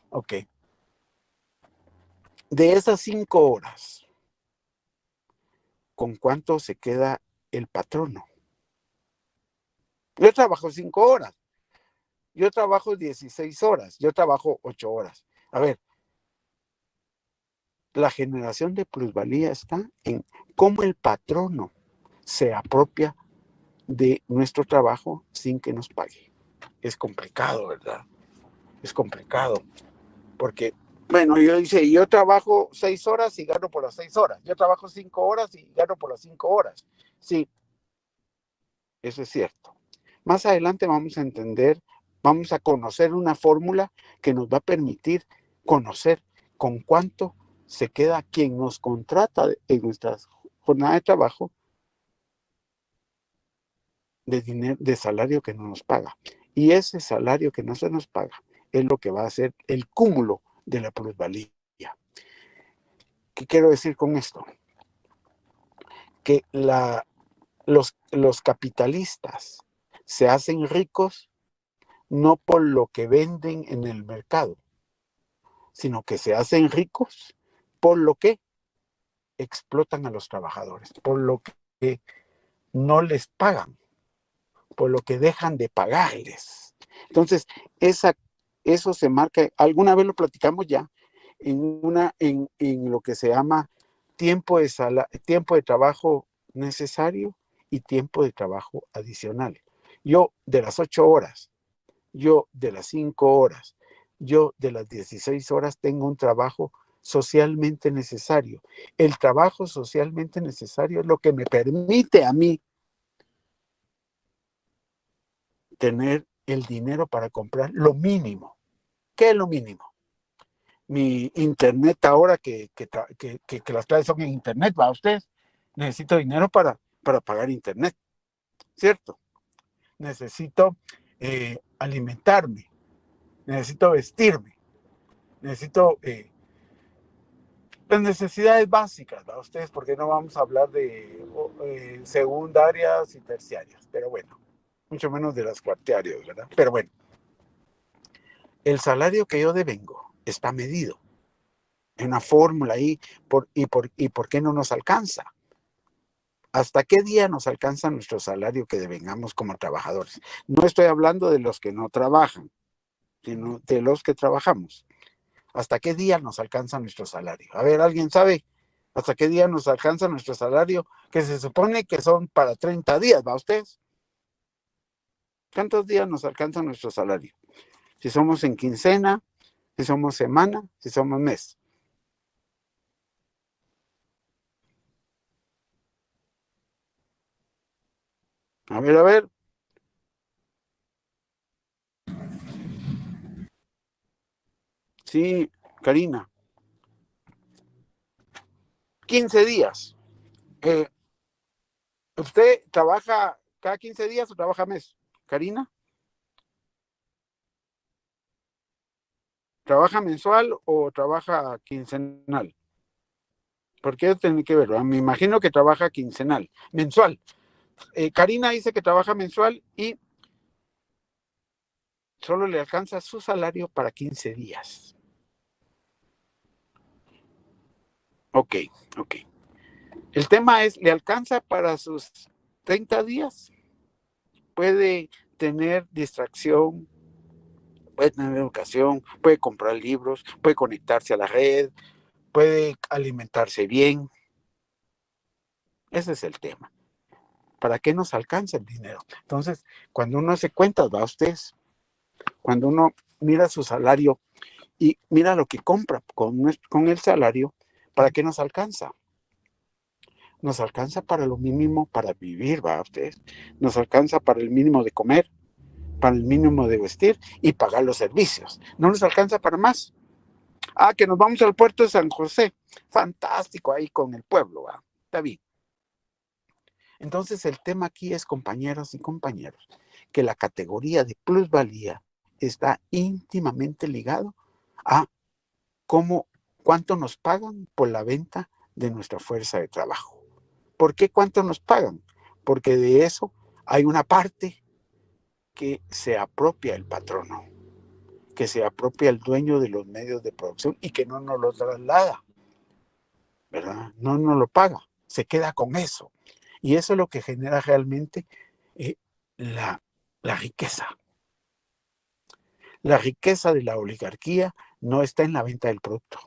Ok. De esas 5 horas, ¿con cuánto se queda el patrono? Yo trabajo 5 horas. Yo trabajo 16 horas. Yo trabajo 8 horas. A ver, la generación de plusvalía está en cómo el patrono se apropia de nuestro trabajo sin que nos pague. Es complicado, ¿verdad? Es complicado. Porque, bueno, yo trabajo 6 horas y gano por las 6 horas. Yo trabajo 5 horas y gano por las 5 horas. Sí, eso es cierto. Más adelante vamos a entender, vamos a conocer una fórmula que nos va a permitir conocer con cuánto se queda quien nos contrata en nuestra jornada de trabajo de dinero, de salario que no nos paga. Y ese salario que no se nos paga es lo que va a ser el cúmulo de la plusvalía. ¿Qué quiero decir con esto? Que los capitalistas se hacen ricos no por lo que venden en el mercado, sino que se hacen ricos por lo que explotan a los trabajadores, por lo que no les pagan, por lo que dejan de pagarles. Entonces, eso se marca, alguna vez lo platicamos ya, en lo que se llama tiempo de trabajo necesario y tiempo de trabajo adicional. Yo de las 8 horas, yo de las 5 horas, yo de las 16 horas tengo un trabajo socialmente necesario. El trabajo socialmente necesario es lo que me permite a mí tener el dinero para comprar lo mínimo. ¿Qué es lo mínimo? Mi internet ahora que las clases son en internet, ¿va usted? Necesito dinero para pagar internet, ¿cierto? Necesito alimentarme, necesito vestirme, necesito las necesidades básicas, ¿va ustedes? Porque no vamos a hablar de secundarias y terciarias, pero bueno, mucho menos de las cuartarias, ¿verdad? Pero bueno, el salario que yo devengo está medido en una fórmula ahí, ¿y por qué no nos alcanza? ¿Hasta qué día nos alcanza nuestro salario que devengamos como trabajadores? No estoy hablando de los que no trabajan, sino de los que trabajamos. ¿Hasta qué día nos alcanza nuestro salario? A ver, ¿alguien sabe hasta qué día nos alcanza nuestro salario? Que se supone que son para 30 días, ¿va ustedes? ¿Cuántos días nos alcanza nuestro salario? Si somos en quincena, si somos semana, si somos mes. A ver. Sí, Karina. 15 días. ¿Usted trabaja cada 15 días o trabaja mes? Karina. ¿Trabaja mensual o trabaja quincenal? Porque eso tiene que ver, ¿verdad? Me imagino que trabaja quincenal. Mensual. Karina dice que trabaja mensual y solo le alcanza su salario para 15 días. Ok. El tema es, ¿le alcanza para sus 30 días? Puede tener distracción, puede tener educación, puede comprar libros, puede conectarse a la red, puede alimentarse bien. Ese es el tema. ¿Para qué nos alcanza el dinero? Entonces, cuando uno hace cuentas, va a ustedes, cuando uno mira su salario y mira lo que compra con el salario, ¿para qué nos alcanza? Nos alcanza para lo mínimo para vivir, ¿va ustedes? Nos alcanza para el mínimo de comer, para el mínimo de vestir y pagar los servicios. No nos alcanza para más. Que nos vamos al puerto de San José. Fantástico ahí con el pueblo, ¿va? Está bien. Entonces el tema aquí es, compañeros y compañeros, que la categoría de plusvalía está íntimamente ligado a cuánto nos pagan por la venta de nuestra fuerza de trabajo. ¿Por qué cuánto nos pagan? Porque de eso hay una parte que se apropia el patrono, que se apropia el dueño de los medios de producción y que no nos lo traslada, ¿verdad? No nos lo paga, se queda con eso. Y eso es lo que genera realmente la riqueza. La riqueza de la oligarquía no está en la venta del producto.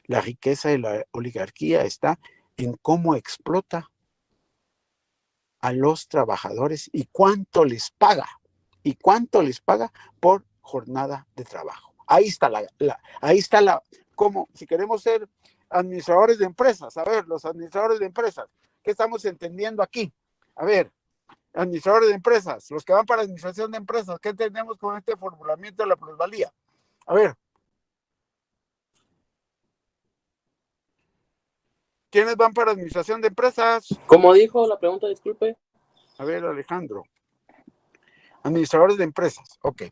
La riqueza de la oligarquía está en cómo explota a los trabajadores y cuánto les paga. Y cuánto les paga por jornada de trabajo. Ahí está como si queremos ser administradores de empresas. A ver, los administradores de empresas, ¿qué estamos entendiendo aquí? A ver, Administradores de empresas, los que van para administración de empresas, ¿qué tenemos con este formulamiento de la plusvalía? A ver. ¿Quiénes van para administración de empresas? ¿Cómo dijo la pregunta? Disculpe. A ver, Alejandro. Administradores de empresas, ok.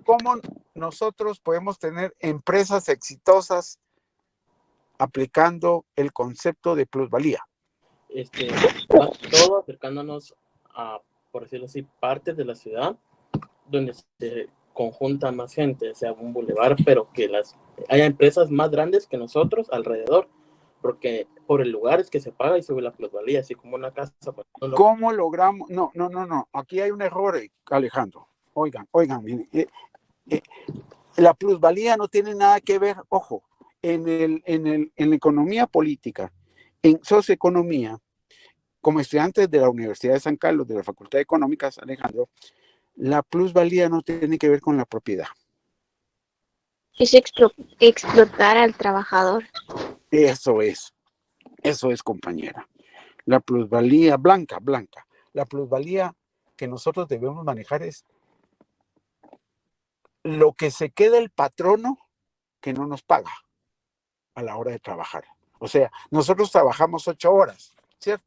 ¿Cómo nosotros podemos tener empresas exitosas aplicando el concepto de plusvalía? Todo acercándonos a, por decirlo así, partes de la ciudad donde se conjunta más gente, sea un bulevar, pero que haya empresas más grandes que nosotros alrededor, porque por el lugar es que se paga y sube la plusvalía, así como una casa. ¿Cómo logramos? No, aquí hay un error, Alejandro. Oigan, miren, la plusvalía no tiene nada que ver, ojo, en la economía política, en socioeconomía, como estudiantes de la Universidad de San Carlos, de la Facultad de Económicas, Alejandro, la plusvalía no tiene que ver con la propiedad. Es explotar al trabajador. Eso es, compañera. La plusvalía, Blanca, la plusvalía que nosotros debemos manejar es lo que se queda el patrono que no nos paga a la hora de trabajar. O sea, nosotros trabajamos 8 horas, ¿cierto?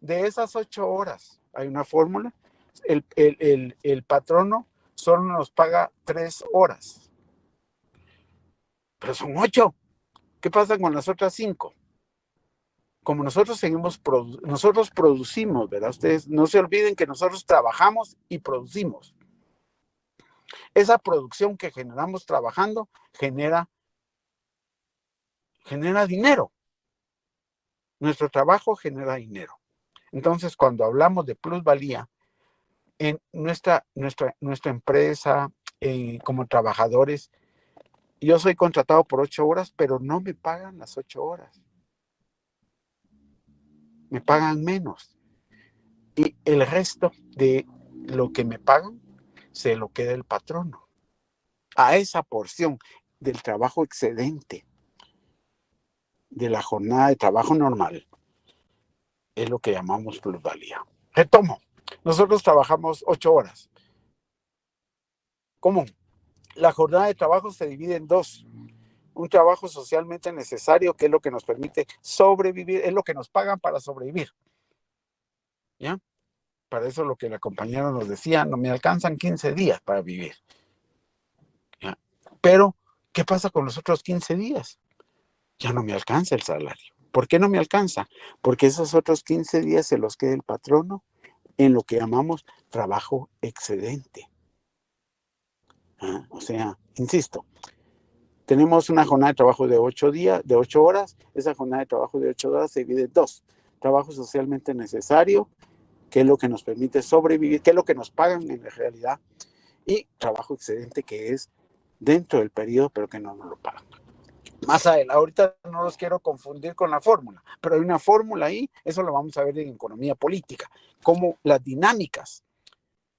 De esas 8 horas, hay una fórmula, el patrono solo nos paga 3 horas. Pero son 8. ¿Qué pasa con las otras 5? Como nosotros nosotros producimos, ¿verdad? Ustedes no se olviden que nosotros trabajamos y producimos. Esa producción que generamos trabajando genera dinero. Nuestro trabajo genera dinero. Entonces, cuando hablamos de plusvalía, en nuestra empresa, como trabajadores, yo soy contratado por 8 horas, pero no me pagan las 8 horas. Me pagan menos. Y el resto de lo que me pagan se lo queda el patrono. A esa porción del trabajo excedente de la jornada de trabajo normal es lo que llamamos plusvalía. Retomo. Nosotros trabajamos 8 horas. ¿Cómo? La jornada de trabajo se divide en 2. Un trabajo socialmente necesario, que es lo que nos permite sobrevivir, es lo que nos pagan para sobrevivir. ¿Ya? Para eso lo que la compañera nos decía, no me alcanzan 15 días para vivir. ¿Ya? Pero, ¿qué pasa con los otros 15 días? Ya no me alcanza el salario. ¿Por qué no me alcanza? Porque esos otros 15 días se los queda el patrono en lo que llamamos trabajo excedente. O sea, insisto, tenemos una jornada de trabajo de 8 horas. Esa jornada de trabajo de 8 horas se divide en 2. Trabajo socialmente necesario, que es lo que nos permite sobrevivir, que es lo que nos pagan en la realidad, y trabajo excedente, que es dentro del periodo, pero que no nos lo pagan. Más adelante, ahorita no los quiero confundir con la fórmula, pero hay una fórmula ahí, eso lo vamos a ver en economía política, cómo las dinámicas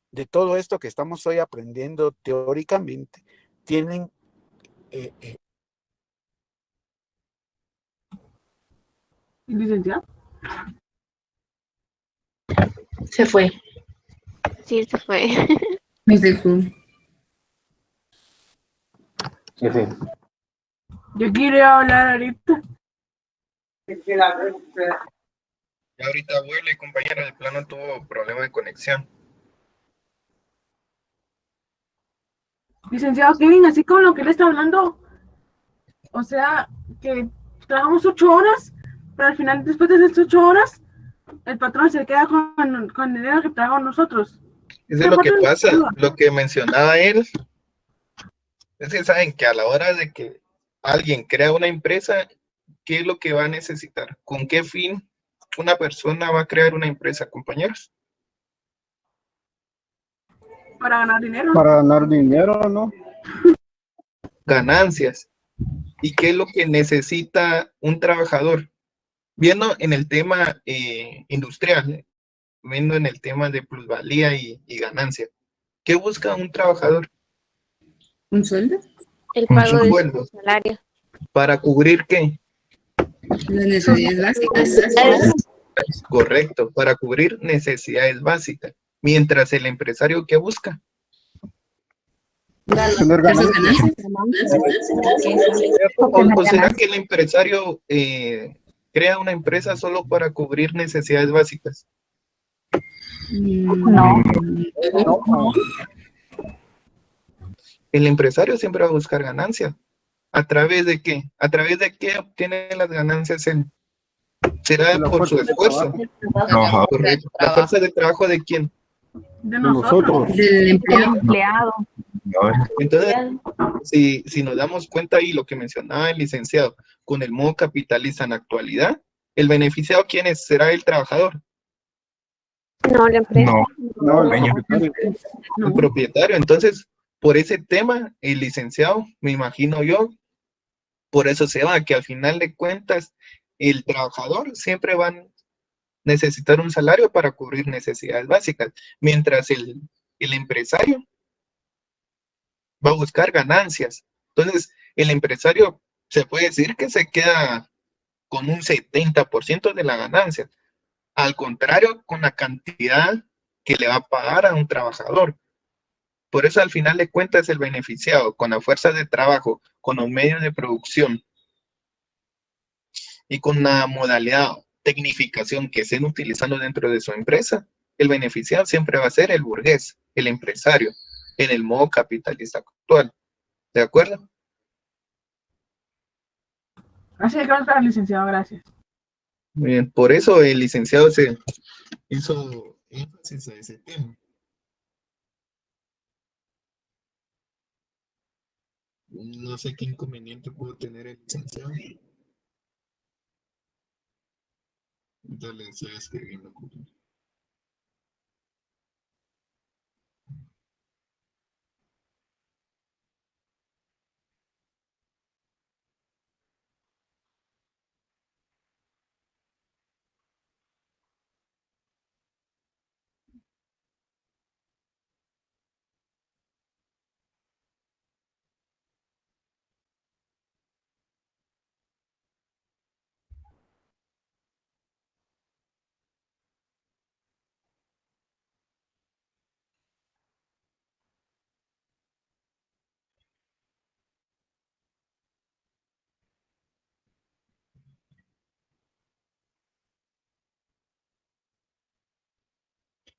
de todo esto que estamos hoy aprendiendo teóricamente tienen ¿Licenciado? Se fue. Sí, se fue. Me dejó. Sí. Yo quiero hablar ahorita. Y ahorita vuelve, compañera, de plano tuvo problema de conexión. Licenciado Kevin, así como lo que él está hablando, o sea, que trabajamos 8 horas, pero al final, después de esas 8 horas, el patrón se queda con el dinero que trabajamos nosotros. Eso es lo que pasa, lo que mencionaba él. Es que saben que a la hora de que alguien crea una empresa, ¿qué es lo que va a necesitar? ¿Con qué fin una persona va a crear una empresa, compañeros? Para ganar dinero. Para ganar dinero, ¿no? Ganancias. ¿Y qué es lo que necesita un trabajador? Viendo en el tema industrial, viendo en el tema de plusvalía y ganancia, ¿qué busca un trabajador? ¿Un sueldo? El pago de sueldo. su salario. ¿Para cubrir qué? Las necesidades básicas. Correcto, para cubrir necesidades básicas. Mientras el empresario, ¿qué busca? Tener ganancias. ¿O será que el empresario crea una empresa solo para cubrir necesidades básicas? No. El empresario siempre va a buscar ganancias. ¿A través de qué? ¿A través de qué obtiene las ganancias él? ¿Será por su esfuerzo? Correcto. ¿La fuerza de trabajo de quién? De nosotros. Del empleado. Entonces, si nos damos cuenta ahí lo que mencionaba el licenciado, con el modo capitalista en la actualidad, ¿el beneficiado quién es? ¿Será el trabajador? No, la empresa. No, El propietario. Entonces, por ese tema, el licenciado, me imagino yo, por eso se va, que al final de cuentas, el trabajador siempre va a necesitar un salario para cubrir necesidades básicas, mientras el empresario va a buscar ganancias. Entonces, el empresario se puede decir que se queda con un 70% de la ganancia. Al contrario, con la cantidad que le va a pagar a un trabajador. Por eso, al final de cuentas, el beneficiado con la fuerza de trabajo, con los medios de producción y con la modalidad tecnificación que estén utilizando dentro de su empresa, el beneficiado siempre va a ser el burgués, el empresario, en el modo capitalista actual. ¿De acuerdo? Así es, gracias, licenciado, gracias. Muy bien, por eso el licenciado se hizo énfasis a ese tema. No sé qué inconveniente pudo tener el licenciado. Ya le estoy escribiendo.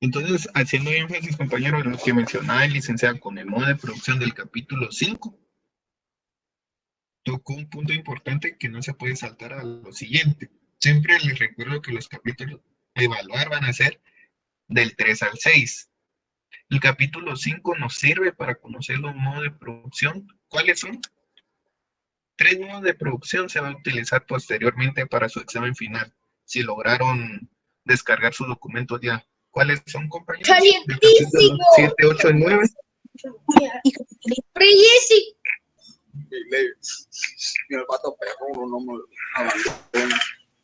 Entonces, haciendo énfasis, compañero, en lo que mencionaba el licenciado con el modo de producción del capítulo 5, tocó un punto importante que no se puede saltar a lo siguiente. Siempre les recuerdo que los capítulos a evaluar van a ser del 3 al 6. El capítulo 5 nos sirve para conocer los modos de producción. ¿Cuáles son? 3 modos de producción se van a utilizar posteriormente para su examen final. Si lograron descargar sus documentos ya. ¿Cuáles son, compañeros? ¡Calientísimo! 7, 8 y 9.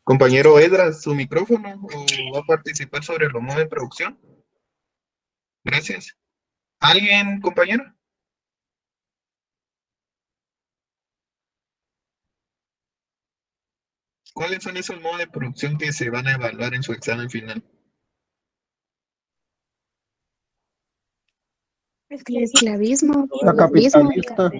Compañero Edras, ¿su micrófono o va a participar sobre los modos de producción? Gracias. ¿Alguien, compañero? ¿Cuáles son esos modos de producción que se van a evaluar en su examen final? El esclavismo. La capitalista.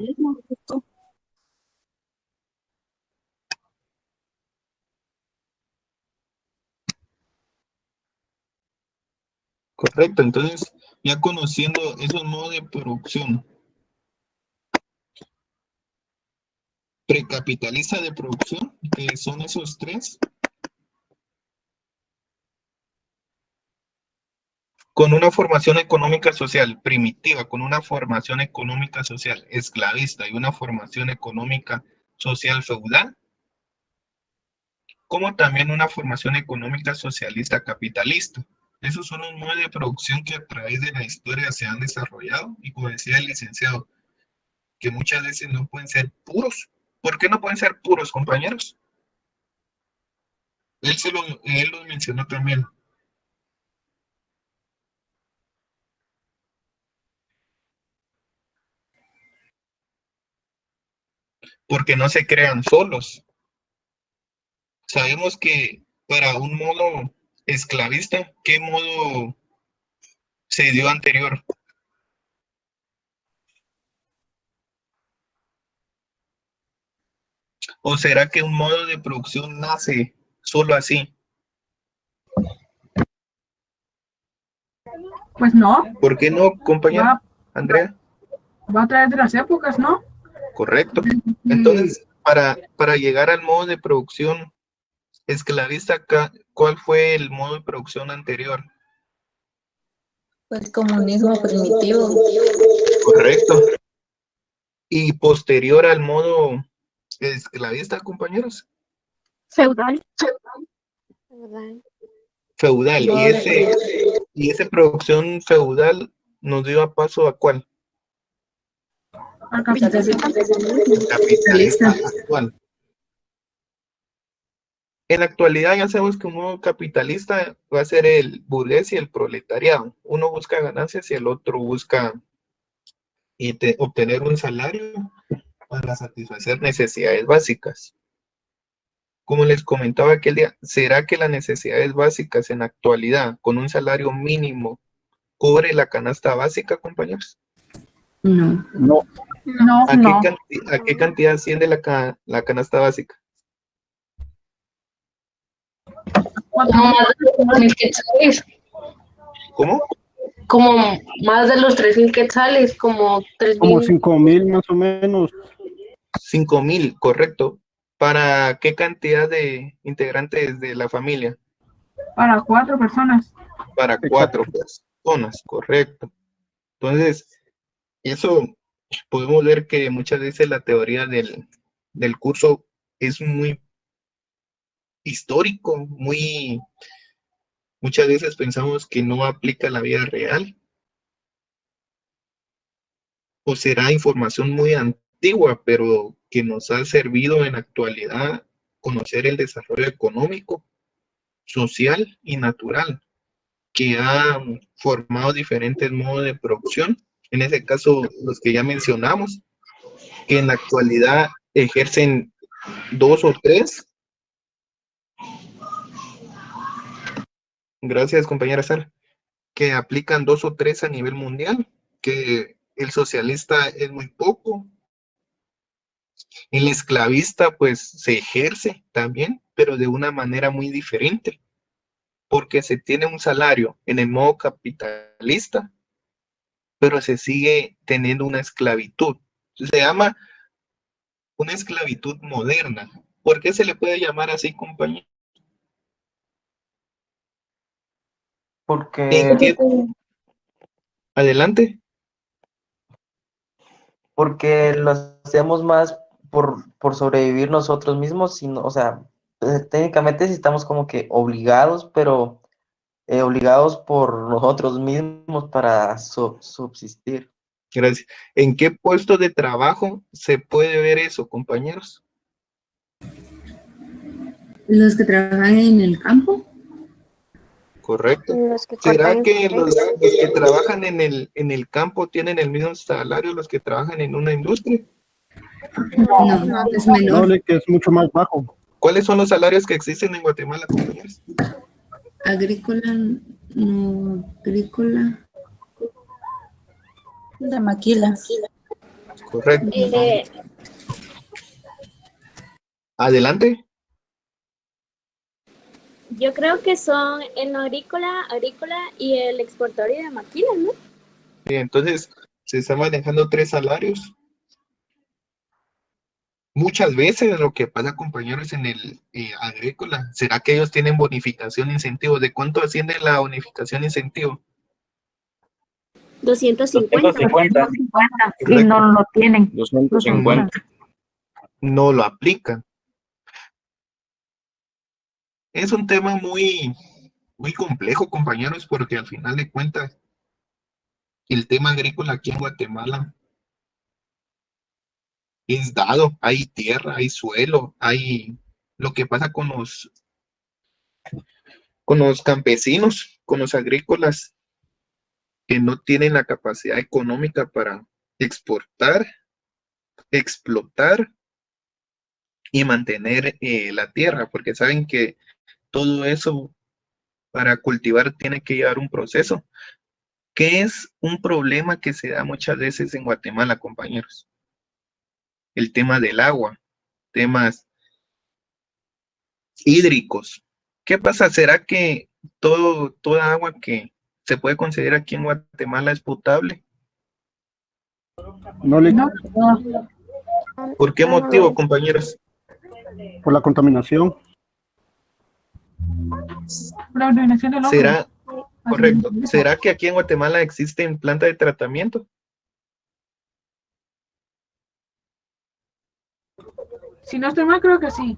Correcto, entonces ya conociendo esos modos de producción, precapitalista de producción, que son esos 3, con una formación económica social primitiva, con una formación económica social esclavista y una formación económica social feudal, como también una formación económica socialista capitalista. Esos son los modos de producción que a través de la historia se han desarrollado y, como decía el licenciado, que muchas veces no pueden ser puros. ¿Por qué no pueden ser puros, compañeros? Él lo mencionó también. Porque no se crean solos. Sabemos que para un modo esclavista, ¿qué modo se dio anterior? ¿O será que un modo de producción nace solo así? Pues no, ¿Por qué no, compañera Andrea? va a través de las épocas, ¿no? Correcto. Entonces, para llegar al modo de producción esclavista, ¿cuál fue el modo de producción anterior? Pues comunismo primitivo. Correcto. Y posterior al modo esclavista, compañeros. Feudal. Feudal. Modo de Y esa producción feudal nos dio a paso ¿a cuál? Al capitalismo. Capitalista actual. En la actualidad ya sabemos que un modo capitalista va a ser el burgués y el proletariado. Uno busca ganancias y el otro busca obtener un salario para satisfacer necesidades básicas. Como les comentaba aquel día, ¿será que las necesidades básicas en la actualidad con un salario mínimo cubre la canasta básica, compañeros? No. No. No, ¿A qué cantidad asciende la canasta básica? Como más de los 3,000 quetzales. ¿Cómo? Como más de los 3,000 quetzales, como 3,000. Como 5,000 más o menos. 5,000, correcto. ¿Para qué cantidad de integrantes de la familia? Para 4 personas. Para 4 personas, correcto. Entonces, eso podemos ver que muchas veces la teoría del curso es muy histórico, muchas veces pensamos que no aplica a la vida real. O será información muy antigua, pero que nos ha servido en la actualidad conocer el desarrollo económico, social y natural, que ha formado diferentes modos de producción, en ese caso los que ya mencionamos, que en la actualidad ejercen 2 o 3. Gracias, compañera Sara. Que aplican 2 o 3 a nivel mundial, que el socialista es muy poco. El esclavista pues se ejerce también, pero de una manera muy diferente, porque se tiene un salario en el modo capitalista, pero se sigue teniendo una esclavitud. Se llama una esclavitud moderna. ¿Por qué se le puede llamar así, compañero? Porque, Adelante. porque lo hacemos más por sobrevivir nosotros mismos, sino, o sea, técnicamente sí estamos como que obligados, pero obligados por nosotros mismos para subsistir. Gracias. ¿En qué puesto de trabajo se puede ver eso, compañeros? Los que trabajan en el campo. Correcto. Los que ¿Será cortan que el los que trabajan en el campo tienen el mismo salario los que trabajan en una industria? No, es menor. No, que es mucho más bajo. ¿Cuáles son los salarios que existen en Guatemala, compañeros? Agrícola, no, agrícola. De maquila. Correcto. Adelante. Yo creo que son el agrícola y el exportador y de maquila, ¿no? Bien, entonces se están manejando 3 salarios. Muchas veces lo que pasa, compañeros, en el agrícola, ¿será que ellos tienen bonificación, incentivo? ¿De cuánto asciende la bonificación, incentivo? 250. 250. Y no lo tienen. 250. No lo aplican. Es un tema muy complejo, compañeros, porque al final de cuentas, el tema agrícola aquí en Guatemala es dado. Hay tierra, hay suelo, hay lo que pasa con los campesinos, con los agrícolas que no tienen la capacidad económica para exportar, explotar y mantener la tierra, porque saben que todo eso Para cultivar tiene que llevar un proceso, que es un problema que se da muchas veces en Guatemala, compañeros. El tema del agua, temas hídricos. ¿Qué pasa? ¿Será que toda agua que se puede considerar aquí en Guatemala es potable? No le, ¿Por qué motivo, compañeros? por la contaminación. La organización del hombre. ¿Será correcto? ¿Será que aquí en Guatemala existen plantas de tratamiento? Si no estoy mal, creo que sí.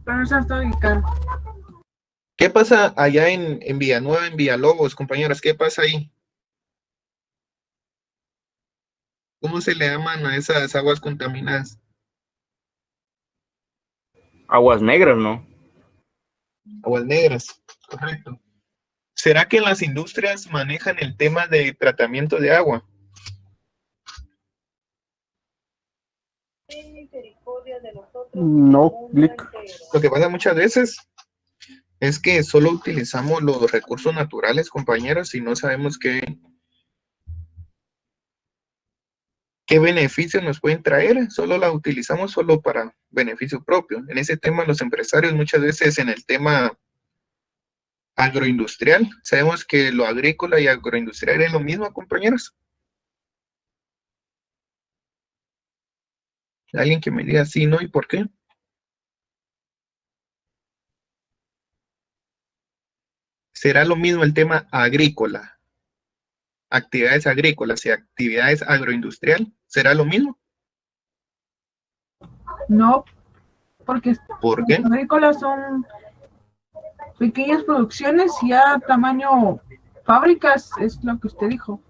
Pero no se está ubicado. ¿Qué pasa allá en Villanueva, en Villalobos, compañeros? ¿Qué pasa ahí? ¿Cómo se le llaman a esas aguas contaminadas? Aguas negras, ¿no? Aguas negras, correcto. ¿Será que las industrias manejan el tema de tratamiento de agua? No, Lo que pasa muchas veces es que solo utilizamos los recursos naturales, compañeros, y no sabemos qué beneficios nos pueden traer. Solo la utilizamos solo para beneficio propio. En ese tema, los empresarios muchas veces en el tema agroindustrial, sabemos que lo agrícola y agroindustrial es lo mismo, compañeros. Alguien que me diga sí, no, y por qué. ¿Será lo mismo el tema agrícola, actividades agrícolas y actividades agroindustrial? ¿Será lo mismo? No, porque ¿Por qué? las agrícolas son pequeñas producciones y a tamaño fábricas, es lo que usted dijo.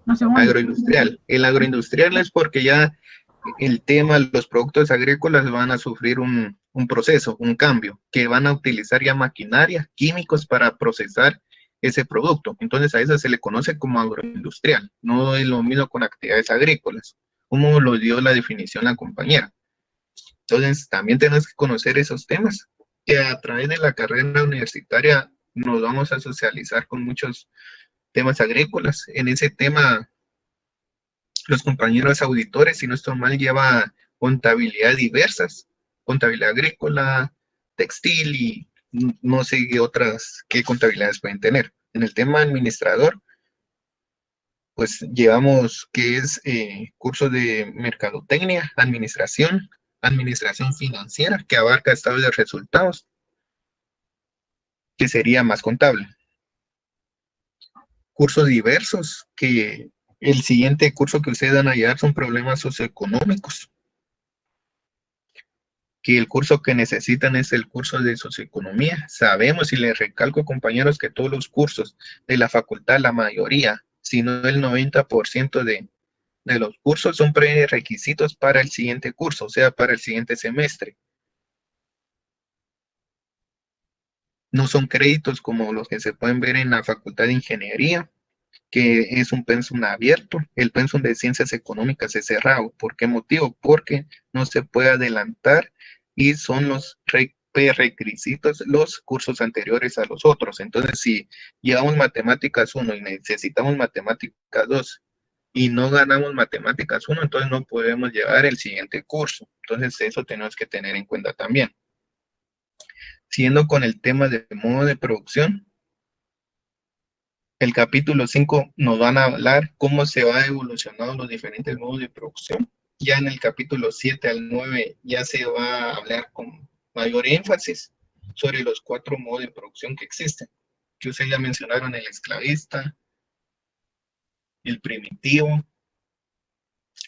No sé, Agroindustrial. El agroindustrial es porque ya el tema, los productos agrícolas van a sufrir un proceso, un cambio, que van a utilizar ya maquinaria, químicos para procesar ese producto. Entonces a eso se le conoce como agroindustrial. No es lo mismo con actividades agrícolas, como lo dio la definición la compañera. Entonces también tenemos que conocer esos temas, que a través de la carrera universitaria nos vamos a socializar con muchos temas agrícolas. En ese tema, los compañeros auditores, si no estoy mal, lleva contabilidad diversas, contabilidad agrícola, textil y no sé qué otras, qué contabilidades pueden tener. En el tema administrador, pues llevamos que es curso de mercadotecnia, administración financiera, que abarca estados de resultados, que sería más contable. Cursos diversos, que el siguiente curso que ustedes van a llevar son problemas socioeconómicos, que el curso que necesitan es el curso de socioeconomía. Sabemos y les recalco, compañeros, que todos los cursos de la facultad, la mayoría, si no el 90% de los cursos son prerequisitos para el siguiente curso, o sea, para el siguiente semestre. No son créditos como los que se pueden ver en la facultad de ingeniería, que es un pensum abierto. El pensum de ciencias económicas es cerrado. ¿Por qué motivo? Porque no se puede adelantar y son los requisitos los cursos anteriores a los otros. Entonces, si llevamos matemáticas 1 y necesitamos matemáticas 2 y no ganamos matemáticas 1, entonces no podemos llevar el siguiente curso. Entonces, eso tenemos que tener en cuenta también. Siguiendo con el tema de modo de producción, el capítulo 5 nos van a hablar cómo se va evolucionando los diferentes modos de producción. Ya en el capítulo 7 al 9 ya se va a hablar con mayor énfasis sobre los 4 modos de producción que existen, que ustedes ya mencionaron: el esclavista, el primitivo,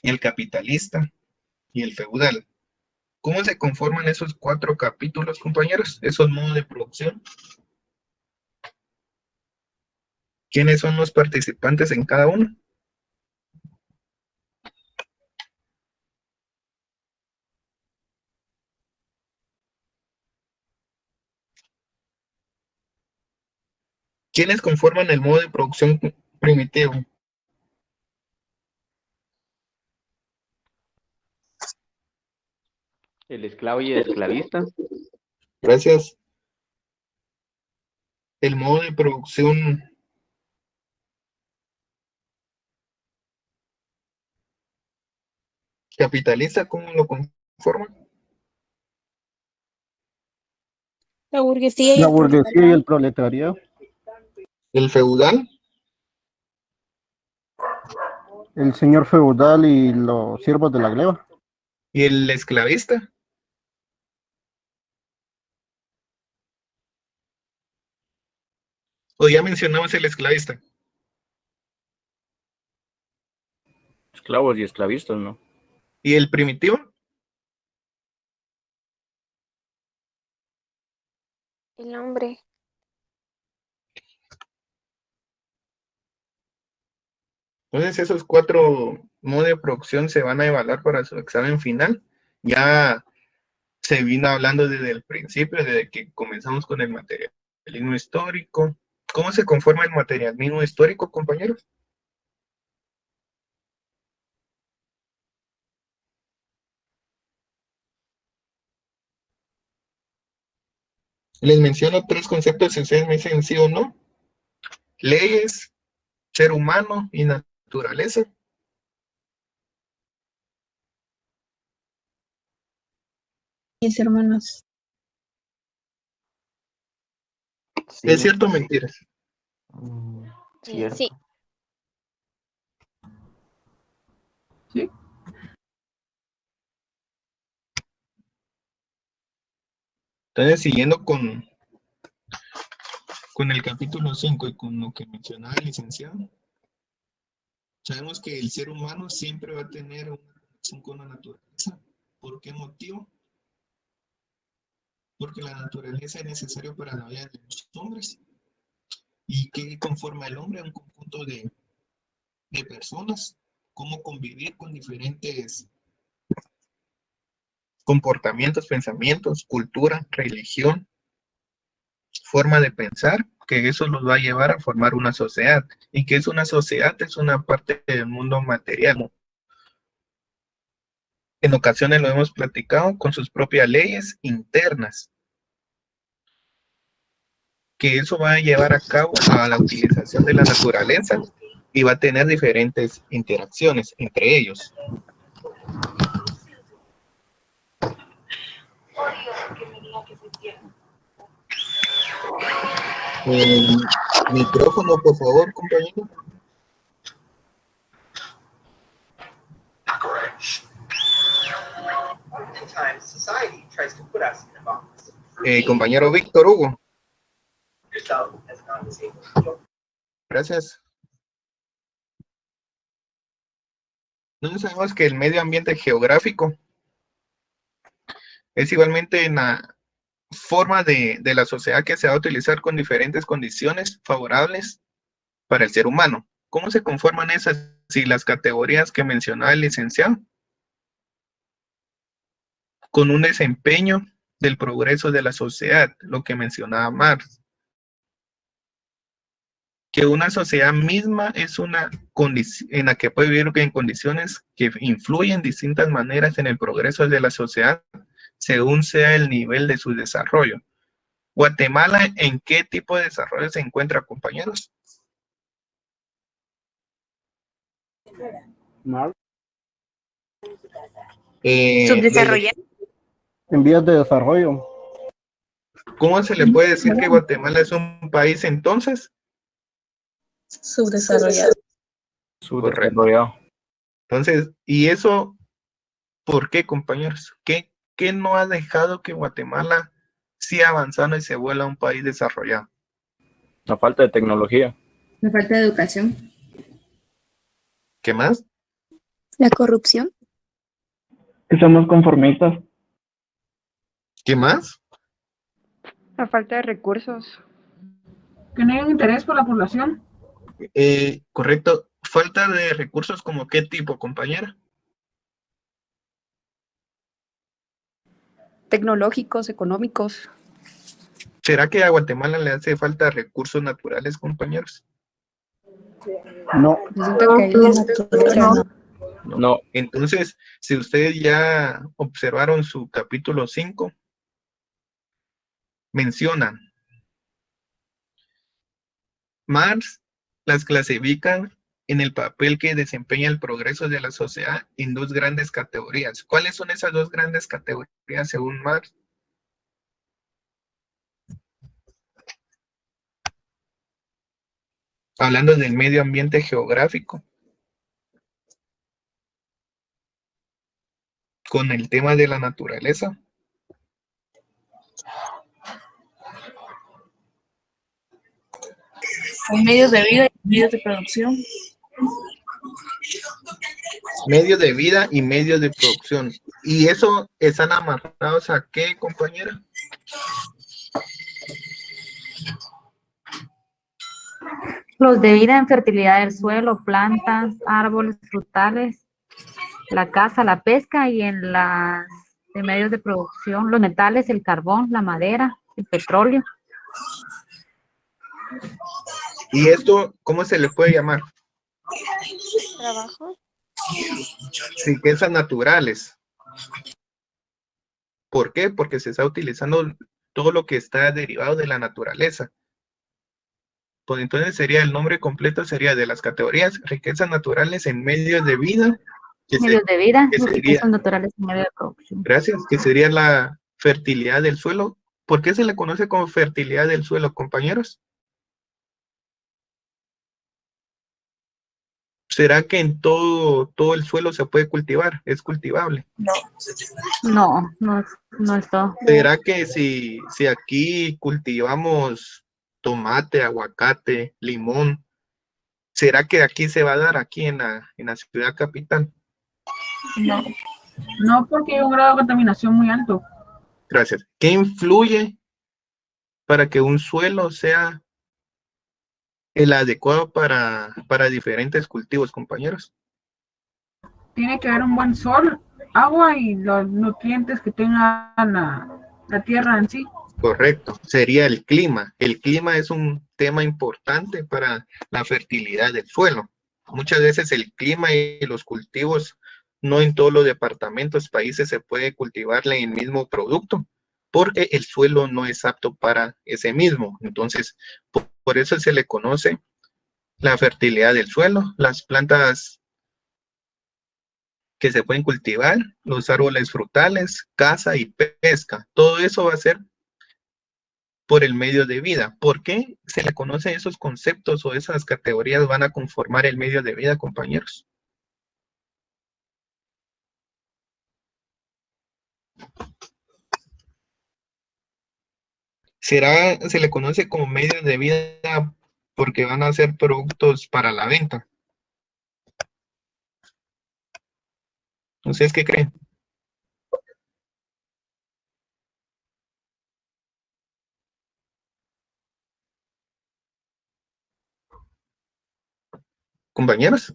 el capitalista y el feudal. ¿Cómo se conforman esos 4 capítulos, compañeros? Esos modos de producción. ¿Quiénes son los participantes en cada uno? ¿Quiénes conforman el modo de producción primitivo? El esclavo y el esclavista. Gracias. el modo de producción capitalista, ¿cómo lo conforma? La burguesía y La el burguesía y el proletariado. proletariado. El feudal El señor feudal y los siervos de la gleba. y el esclavista. O ya mencionamos el esclavista. Esclavos y esclavistas, ¿no? ¿Y el primitivo? El hombre. Entonces esos 4 modos de producción se van a evaluar para su examen final. Ya se vino hablando desde el principio, desde que comenzamos con el materialismo histórico. ¿Cómo se conforma el materialismo histórico, compañeros? Les menciono 3 conceptos y ustedes me dicen sí o no. Leyes, ser humano y naturaleza. Mis hermanos. Sí, ¿Es cierto o mentira? cierto. Sí. Sí. Entonces, siguiendo con el capítulo 5 y con lo que mencionaba el licenciado, sabemos que el ser humano siempre va a tener una relación con la naturaleza. ¿Por qué motivo? Porque la naturaleza es necesaria para la vida de los hombres. ¿Y qué conforma el hombre? Un conjunto de personas. Cómo convivir con diferentes comportamientos, pensamientos, cultura, religión, forma de pensar, que eso los va a llevar a formar una sociedad. ¿Y qué es una sociedad? Es una parte del mundo material. En ocasiones lo hemos platicado con sus propias leyes internas, que eso va a llevar a cabo a la utilización de la naturaleza y va a tener diferentes interacciones entre ellos. El micrófono, por favor, compañero. Compañero Víctor Hugo. Gracias. No sabemos que el medio ambiente geográfico es igualmente una forma de la sociedad que se va a utilizar con diferentes condiciones favorables para el ser humano. ¿Cómo se conforman esas y las categorías que mencionaba el licenciado? Con un desempeño del progreso de la sociedad, lo que mencionaba Marx. Que una sociedad misma es una condición en la que puede vivir en condiciones que influyen de distintas maneras en el progreso de la sociedad según sea el nivel de su desarrollo. Guatemala, ¿en qué tipo de desarrollo se encuentra, compañeros? Subdesarrollado. En vías de desarrollo. ¿Cómo se le puede decir que Guatemala es un país entonces? Subdesarrollado. Subdesarrollado. Entonces, ¿y eso por qué, compañeros? ¿Qué no ha dejado que Guatemala siga avanzando y se vuelva un país desarrollado? La falta de tecnología. La falta de educación. ¿Qué más? La corrupción. Que somos conformistas. ¿Qué más? La falta de recursos. Que no hay un interés por la población. Correcto. Falta de recursos, ¿como qué tipo, compañera? Tecnológicos, económicos. ¿Será que a Guatemala le hace falta recursos naturales, compañeros? No. Yo siento que hay naturaleza. No. Entonces, si ustedes ya observaron su capítulo 5, mencionan Marx las clasifican en el papel que desempeña el progreso de la sociedad en dos grandes categorías. ¿Cuáles son esas dos grandes categorías según Marx? Hablando del medio ambiente geográfico, con el tema de la naturaleza. Son medios de vida y medios de producción. Medios de vida y medios de producción. ¿Y eso están amarrados a qué, compañera? Los de vida en fertilidad del suelo, plantas, árboles, frutales, la caza, la pesca, y en las de medios de producción, los metales, el carbón, la madera, el petróleo. ¿Y esto cómo se le puede llamar? Trabajo. Riquezas naturales. ¿Por qué? Porque se está utilizando todo lo que está derivado de la naturaleza. Pues entonces sería el nombre completo, sería de las categorías riquezas naturales en medios de vida. Medios de vida y sería, riquezas naturales en medios de producción. gracias, que sería la fertilidad del suelo. ¿Por qué se le conoce como fertilidad del suelo, compañeros? ¿Será que en todo el suelo se puede cultivar? ¿Es cultivable? No es todo. ¿Será que si aquí cultivamos tomate, aguacate, limón, será que aquí se va a dar aquí en la ciudad capital? No, porque hay un grado de contaminación muy alto. Gracias. ¿Qué influye para que un suelo sea el adecuado para diferentes cultivos, compañeros? Tiene que haber un buen sol, agua y los nutrientes que tenga la tierra en sí. Correcto, sería el clima. El clima es un tema importante para la fertilidad del suelo. Muchas veces el clima y los cultivos, no en todos los departamentos, países se puede cultivarle el mismo producto, porque el suelo no es apto para ese mismo. Entonces, por eso se le conoce la fertilidad del suelo, las plantas que se pueden cultivar, los árboles frutales, caza y pesca. Todo eso va a ser por el medio de vida. ¿Por qué se le conoce esos conceptos o esas categorías van a conformar el medio de vida, compañeros? Se le conoce como medio de vida porque van a ser productos para la venta. ¿Ustedes qué creen? ¿Compañeros?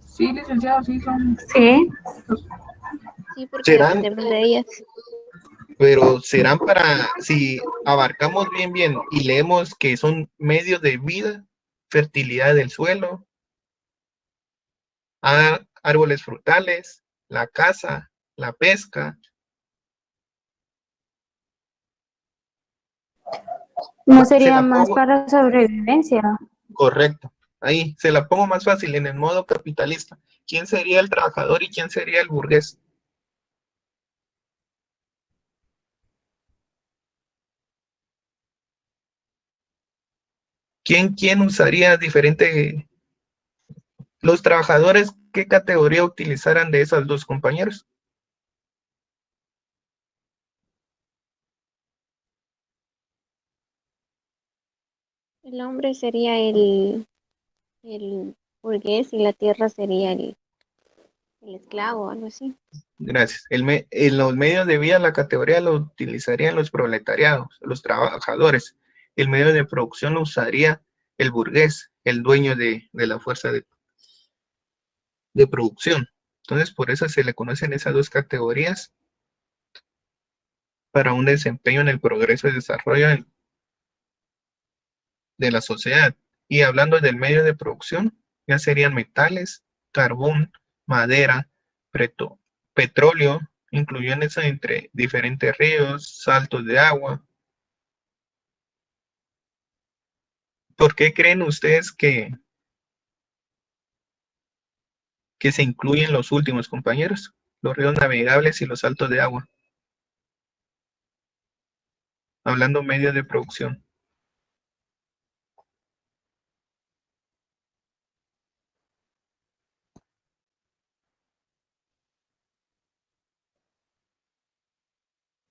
Sí, licenciado, sí son. Sí. Sí, porque ¿Serán? dependemos de ellas. Pero serán para, si abarcamos bien y leemos que son medios de vida, fertilidad del suelo, árboles frutales, la caza, la pesca. No sería más para sobrevivencia. Correcto. Ahí se la pongo más fácil en el modo capitalista. ¿Quién sería el trabajador y quién sería el burgués? ¿Quién usaría diferente? Los trabajadores, ¿qué categoría utilizaran de esas dos, compañeros? El hombre sería el burgués y la tierra sería el esclavo o algo así. Gracias. En los medios de vida, la categoría lo utilizarían los proletariados, los trabajadores. El medio de producción lo usaría el burgués, el dueño de la fuerza de producción. Entonces, por eso se le conocen esas dos categorías para un desempeño en el progreso y desarrollo de la sociedad. Y hablando del medio de producción, ya serían metales, carbón, madera, petróleo, incluyéndose entre diferentes ríos, saltos de agua. ¿Por qué creen ustedes que se incluyen los últimos, compañeros? Los ríos navegables y los saltos de agua. Hablando medios de producción.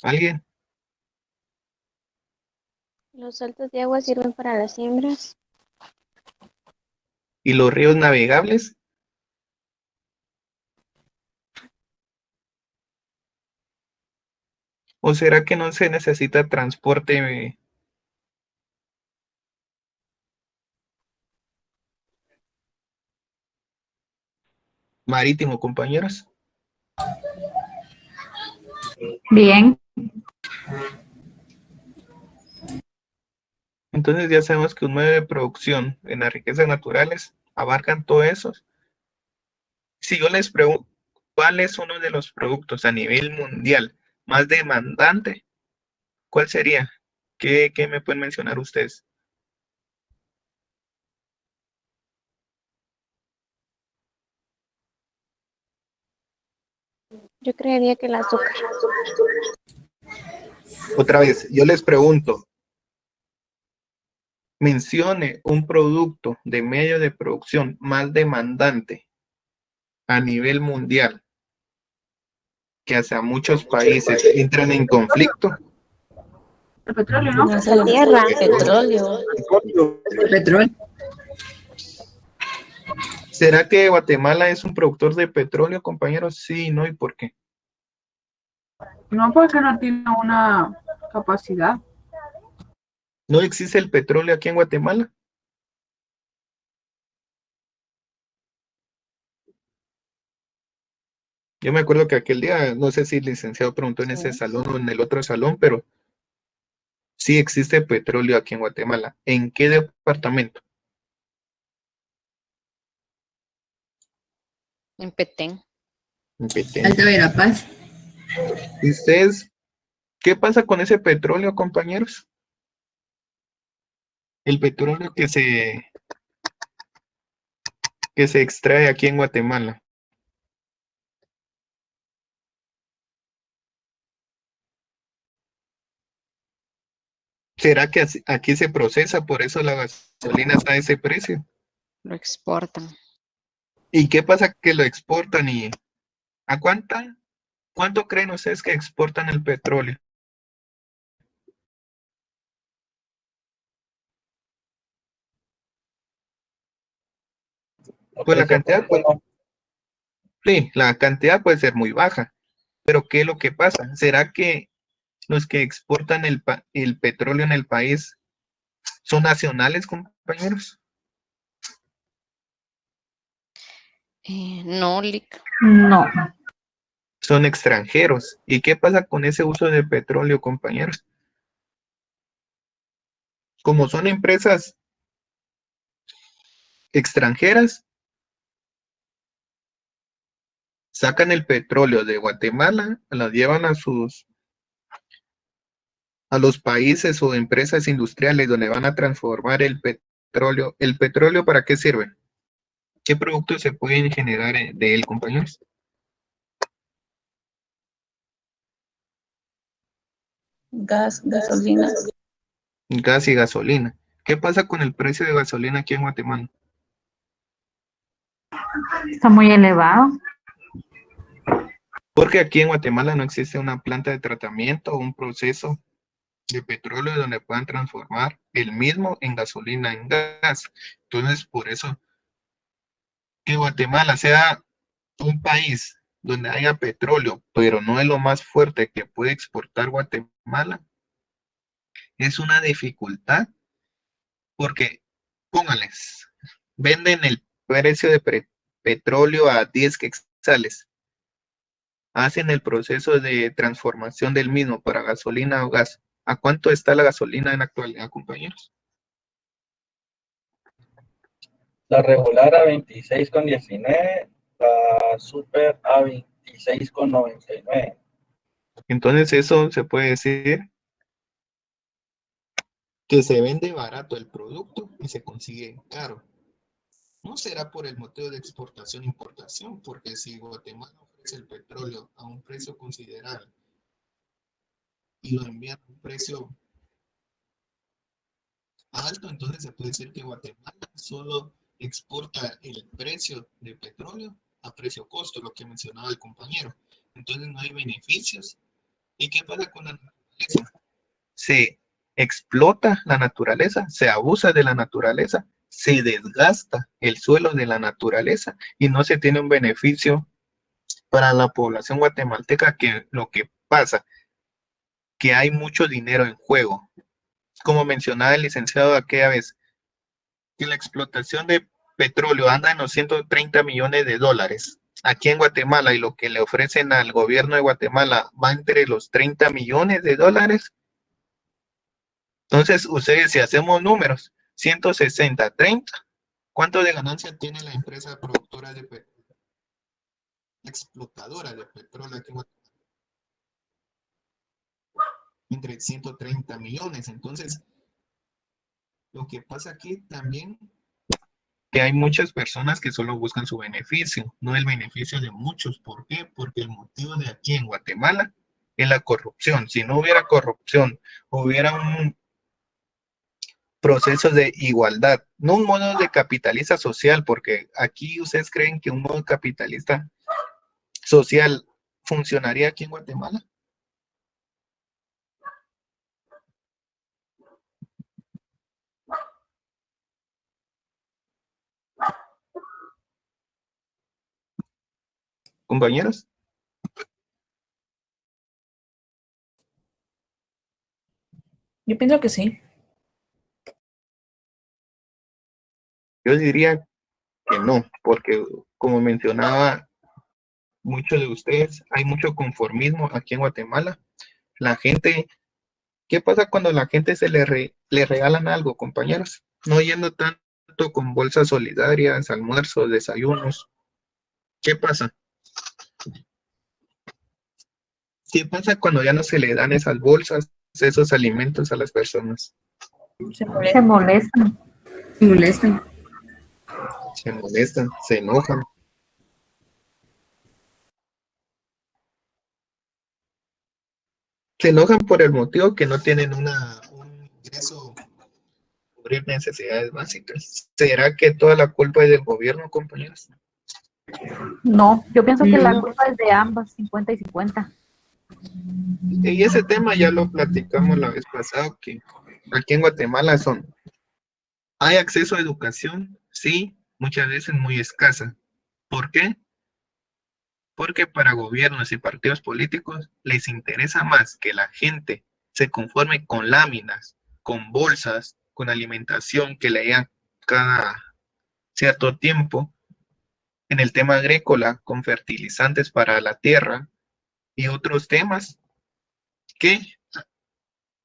¿Alguien? Los saltos de agua sirven para las siembras. ¿Y los ríos navegables? ¿O será que no se necesita transporte marítimo, compañeros? Bien. Entonces ya sabemos que un medio de producción en las riquezas naturales abarcan todo eso. Si yo les pregunto, ¿cuál es uno de los productos a nivel mundial más demandante? ¿Cuál sería? ¿Qué me pueden mencionar ustedes? Yo creería que el azúcar. Otra vez, yo les pregunto, mencione un producto de medio de producción más demandante a nivel mundial que hacia muchos países entran en conflicto. El petróleo, ¿no? La tierra. Petróleo. El petróleo. ¿Será que Guatemala es un productor de petróleo, compañeros? Sí, no, ¿y por qué? No, porque no tiene una capacidad. ¿No existe el petróleo aquí en Guatemala? Yo me acuerdo que aquel día, no sé si el licenciado preguntó en ese salón o en el otro salón, pero sí existe petróleo aquí en Guatemala. ¿En qué departamento? En Petén. En Petén. Alta Verapaz. ¿Y ustedes qué pasa con ese petróleo, compañeros? El petróleo que se extrae aquí en Guatemala. ¿Será que aquí se procesa, por eso la gasolina está a ese precio? Lo exportan. ¿Y qué pasa que lo exportan y a cuánto creen ustedes que exportan el petróleo? Pues la cantidad, sí, la cantidad puede ser muy baja, pero ¿qué es lo que pasa? ¿Será que los que exportan el petróleo en el país son nacionales, compañeros? No, Lick. No. Son extranjeros. ¿Y qué pasa con ese uso de petróleo, compañeros? Como son empresas extranjeras, sacan el petróleo de Guatemala, la llevan a los países o empresas industriales donde van a transformar el petróleo. ¿El petróleo para qué sirve? ¿Qué productos se pueden generar de él, compañeros? Gas, gasolina. Gas y gasolina. ¿Qué pasa con el precio de gasolina aquí en Guatemala? Está muy elevado. Porque aquí en Guatemala no existe una planta de tratamiento o un proceso de petróleo donde puedan transformar el mismo en gasolina, en gas. Entonces, por eso que Guatemala sea un país donde haya petróleo, pero no es lo más fuerte que puede exportar Guatemala, es una dificultad porque, póngales, venden el precio de petróleo a 10 quetzales, hacen el proceso de transformación del mismo para gasolina o gas. ¿A cuánto está la gasolina en la actualidad, compañeros? La regular a 26,19, la super a 26,99. Entonces eso se puede decir que se vende barato el producto y se consigue caro. No será por el motivo de exportación e importación, porque si Guatemala ofrece el petróleo a un precio considerable y lo envía a un precio alto, entonces se puede decir que Guatemala solo exporta el precio de petróleo a precio costo, lo que mencionaba el compañero. Entonces no hay beneficios. ¿Y qué pasa con la naturaleza? Se explota la naturaleza, se abusa de la naturaleza, se desgasta el suelo de la naturaleza y no se tiene un beneficio para la población guatemalteca, que lo que pasa, que hay mucho dinero en juego. Como mencionaba el licenciado aquella vez, que la explotación de petróleo anda en los 130 millones de dólares aquí en Guatemala y lo que le ofrecen al gobierno de Guatemala va entre los 30 millones de dólares. Entonces, ustedes, si hacemos números, 160, 30, ¿cuánto de ganancia tiene la empresa productora de petróleo? Explotadora de petróleo aquí en Guatemala. Entre 130 millones. Entonces, lo que pasa aquí también, que hay muchas personas que solo buscan su beneficio, no el beneficio de muchos. ¿Por qué? Porque el motivo de aquí en Guatemala es la corrupción. Si no hubiera corrupción, hubiera un proceso de igualdad, no un modo de capitalista social, porque aquí ustedes creen que un modo capitalista social funcionaría aquí en Guatemala. Compañeros. Yo pienso que sí. Yo diría que no, porque como mencionaba muchos de ustedes, hay mucho conformismo aquí en Guatemala. La gente, ¿qué pasa cuando a la gente se le regalan algo, compañeros? No yendo tanto con bolsas solidarias, almuerzos, desayunos. ¿Qué pasa? ¿Qué pasa cuando ya no se le dan esas bolsas, esos alimentos a las personas? Se Se molestan. Se molestan. Se molestan, se enojan. Se enojan por el motivo que no tienen un ingreso para cubrir necesidades básicas. ¿Será que toda la culpa es del gobierno, compañeros? No, yo pienso que la culpa es de ambas, 50 y 50. Y ese tema ya lo platicamos la vez pasada, que aquí en Guatemala hay acceso a educación, sí, muchas veces muy escasa. ¿Por qué? Porque para gobiernos y partidos políticos les interesa más que la gente se conforme con láminas, con bolsas, con alimentación que le dan cada cierto tiempo, en el tema agrícola, con fertilizantes para la tierra y otros temas, que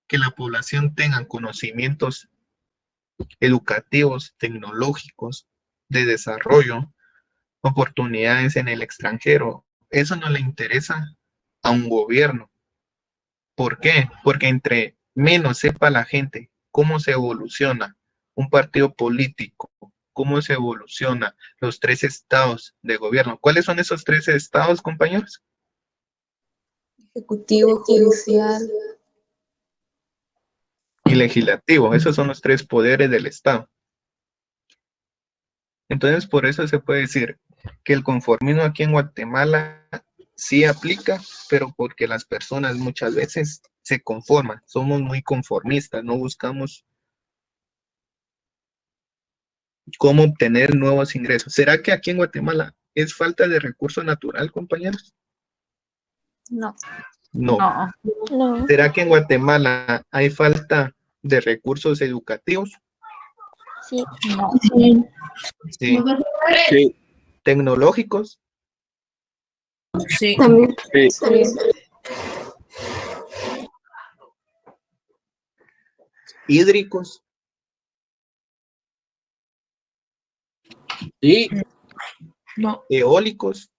la población tenga conocimientos educativos, tecnológicos, de desarrollo, oportunidades en el extranjero. Eso no le interesa a un gobierno. ¿Por qué? Porque entre menos sepa la gente cómo se evoluciona un partido político, cómo se evoluciona los 3 estados de gobierno. ¿Cuáles son esos 3 estados, compañeros? Ejecutivo, judicial. Y legislativo. Esos son los 3 poderes del estado. Entonces, por eso se puede decir que el conformismo aquí en Guatemala sí aplica, pero porque las personas muchas veces se conforman. Somos muy conformistas, no buscamos cómo obtener nuevos ingresos. ¿Será que aquí en Guatemala es falta de recurso natural, compañeros? No. No. No. ¿Será que en Guatemala hay falta de recursos educativos? Sí. No. Sí. Sí. ¿Tecnológicos? Sí. También. Sí. ¿Hídricos? Sí, No. ¿Eólicos?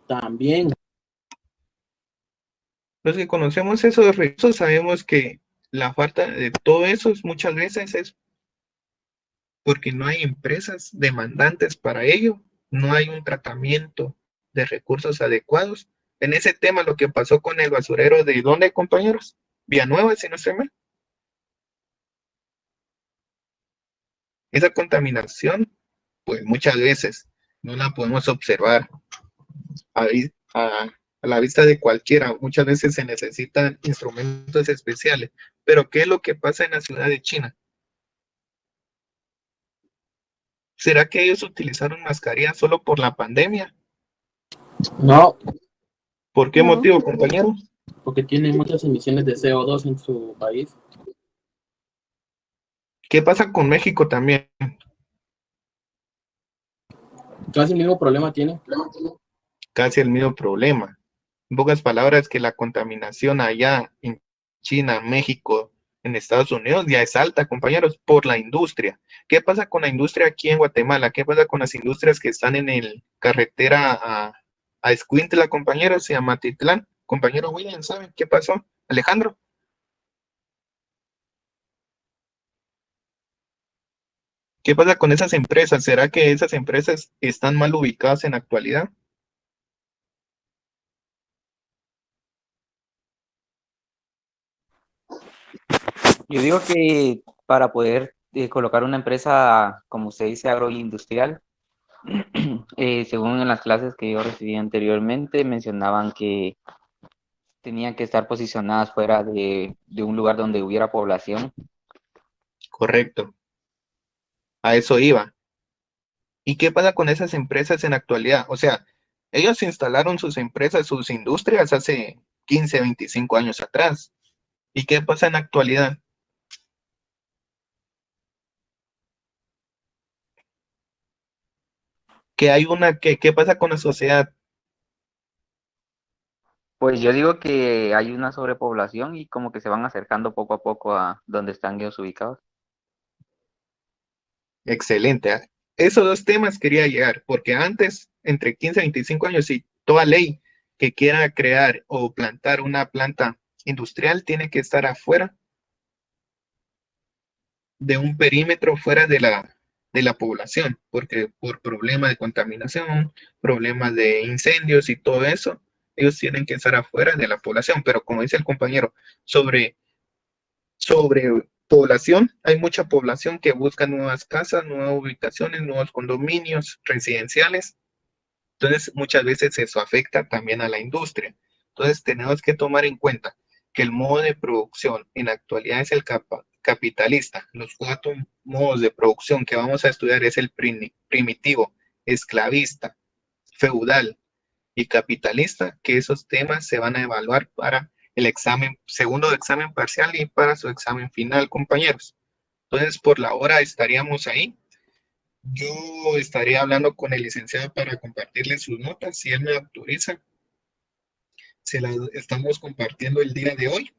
también. Los que conocemos esos recursos sabemos que la falta de todo eso muchas veces es porque no hay empresas demandantes para ello, no hay un tratamiento de recursos adecuados. En ese tema, lo que pasó con el basurero de ¿dónde, compañeros? Villanueva, si no estoy mal. Esa contaminación, pues muchas veces no la podemos observar a la vista de cualquiera. Muchas veces se necesitan instrumentos especiales. Pero ¿qué es lo que pasa en la ciudad de China? ¿Será que ellos utilizaron mascarillas solo por la pandemia? No. ¿Por qué motivo, compañero? Porque tienen muchas emisiones de CO2 en su país. ¿Qué pasa con México también? Casi el mismo problema tiene. Casi el mismo problema. En pocas palabras, que la contaminación allá en China, México, en Estados Unidos ya es alta, compañeros, por la industria. ¿Qué pasa con la industria aquí en Guatemala? ¿Qué pasa con las industrias que están en el carretera a Escuintla, compañeros, y a Matitlán? Compañero William, ¿saben qué pasó? Alejandro. ¿Qué pasa con esas empresas? ¿Será que esas empresas están mal ubicadas en la actualidad? Yo digo que para poder colocar una empresa, como se dice, agroindustrial, según en las clases que yo recibí anteriormente, mencionaban que tenían que estar posicionadas fuera de un lugar donde hubiera población. Correcto. A eso iba. ¿Y qué pasa con esas empresas en la actualidad? O sea, ellos instalaron sus empresas, sus industrias hace 15, 25 años atrás. ¿Y qué pasa en la actualidad? ¿Qué pasa con la sociedad? Pues yo digo que hay una sobrepoblación y como que se van acercando poco a poco a donde están ellos ubicados. Excelente. ¿Eh? Esos dos temas quería llegar, porque antes, entre 15 y 25 años, y toda ley que quiera crear o plantar una planta industrial tiene que estar afuera de un perímetro fuera de la población, porque por problemas de contaminación, problemas de incendios y todo eso, ellos tienen que estar afuera de la población. Pero como dice el compañero, sobre población, hay mucha población que busca nuevas casas, nuevas ubicaciones, nuevos condominios residenciales. Entonces, muchas veces eso afecta también a la industria. Entonces, tenemos que tomar en cuenta que el modo de producción en la actualidad es el capitalista. Los 4 modos de producción que vamos a estudiar es el primitivo, esclavista, feudal y capitalista, que esos temas se van a evaluar para el segundo examen parcial y para su examen final, compañeros. Entonces, por la hora estaríamos ahí. Yo estaría hablando con el licenciado para compartirle sus notas, si él me autoriza. Se las estamos compartiendo el día de hoy.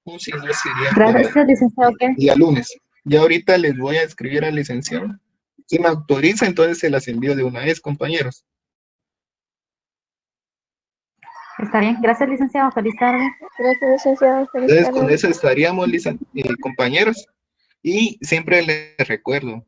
O si no, sería Gracias, licenciado. día lunes. Ya ahorita les voy a escribir al licenciado. Si me autoriza, entonces se las envío de una vez, compañeros. Está bien. Gracias, licenciado. Feliz tarde. Gracias, licenciado. Feliz Entonces, tarde. con eso estaríamos, compañeros. Y siempre les recuerdo,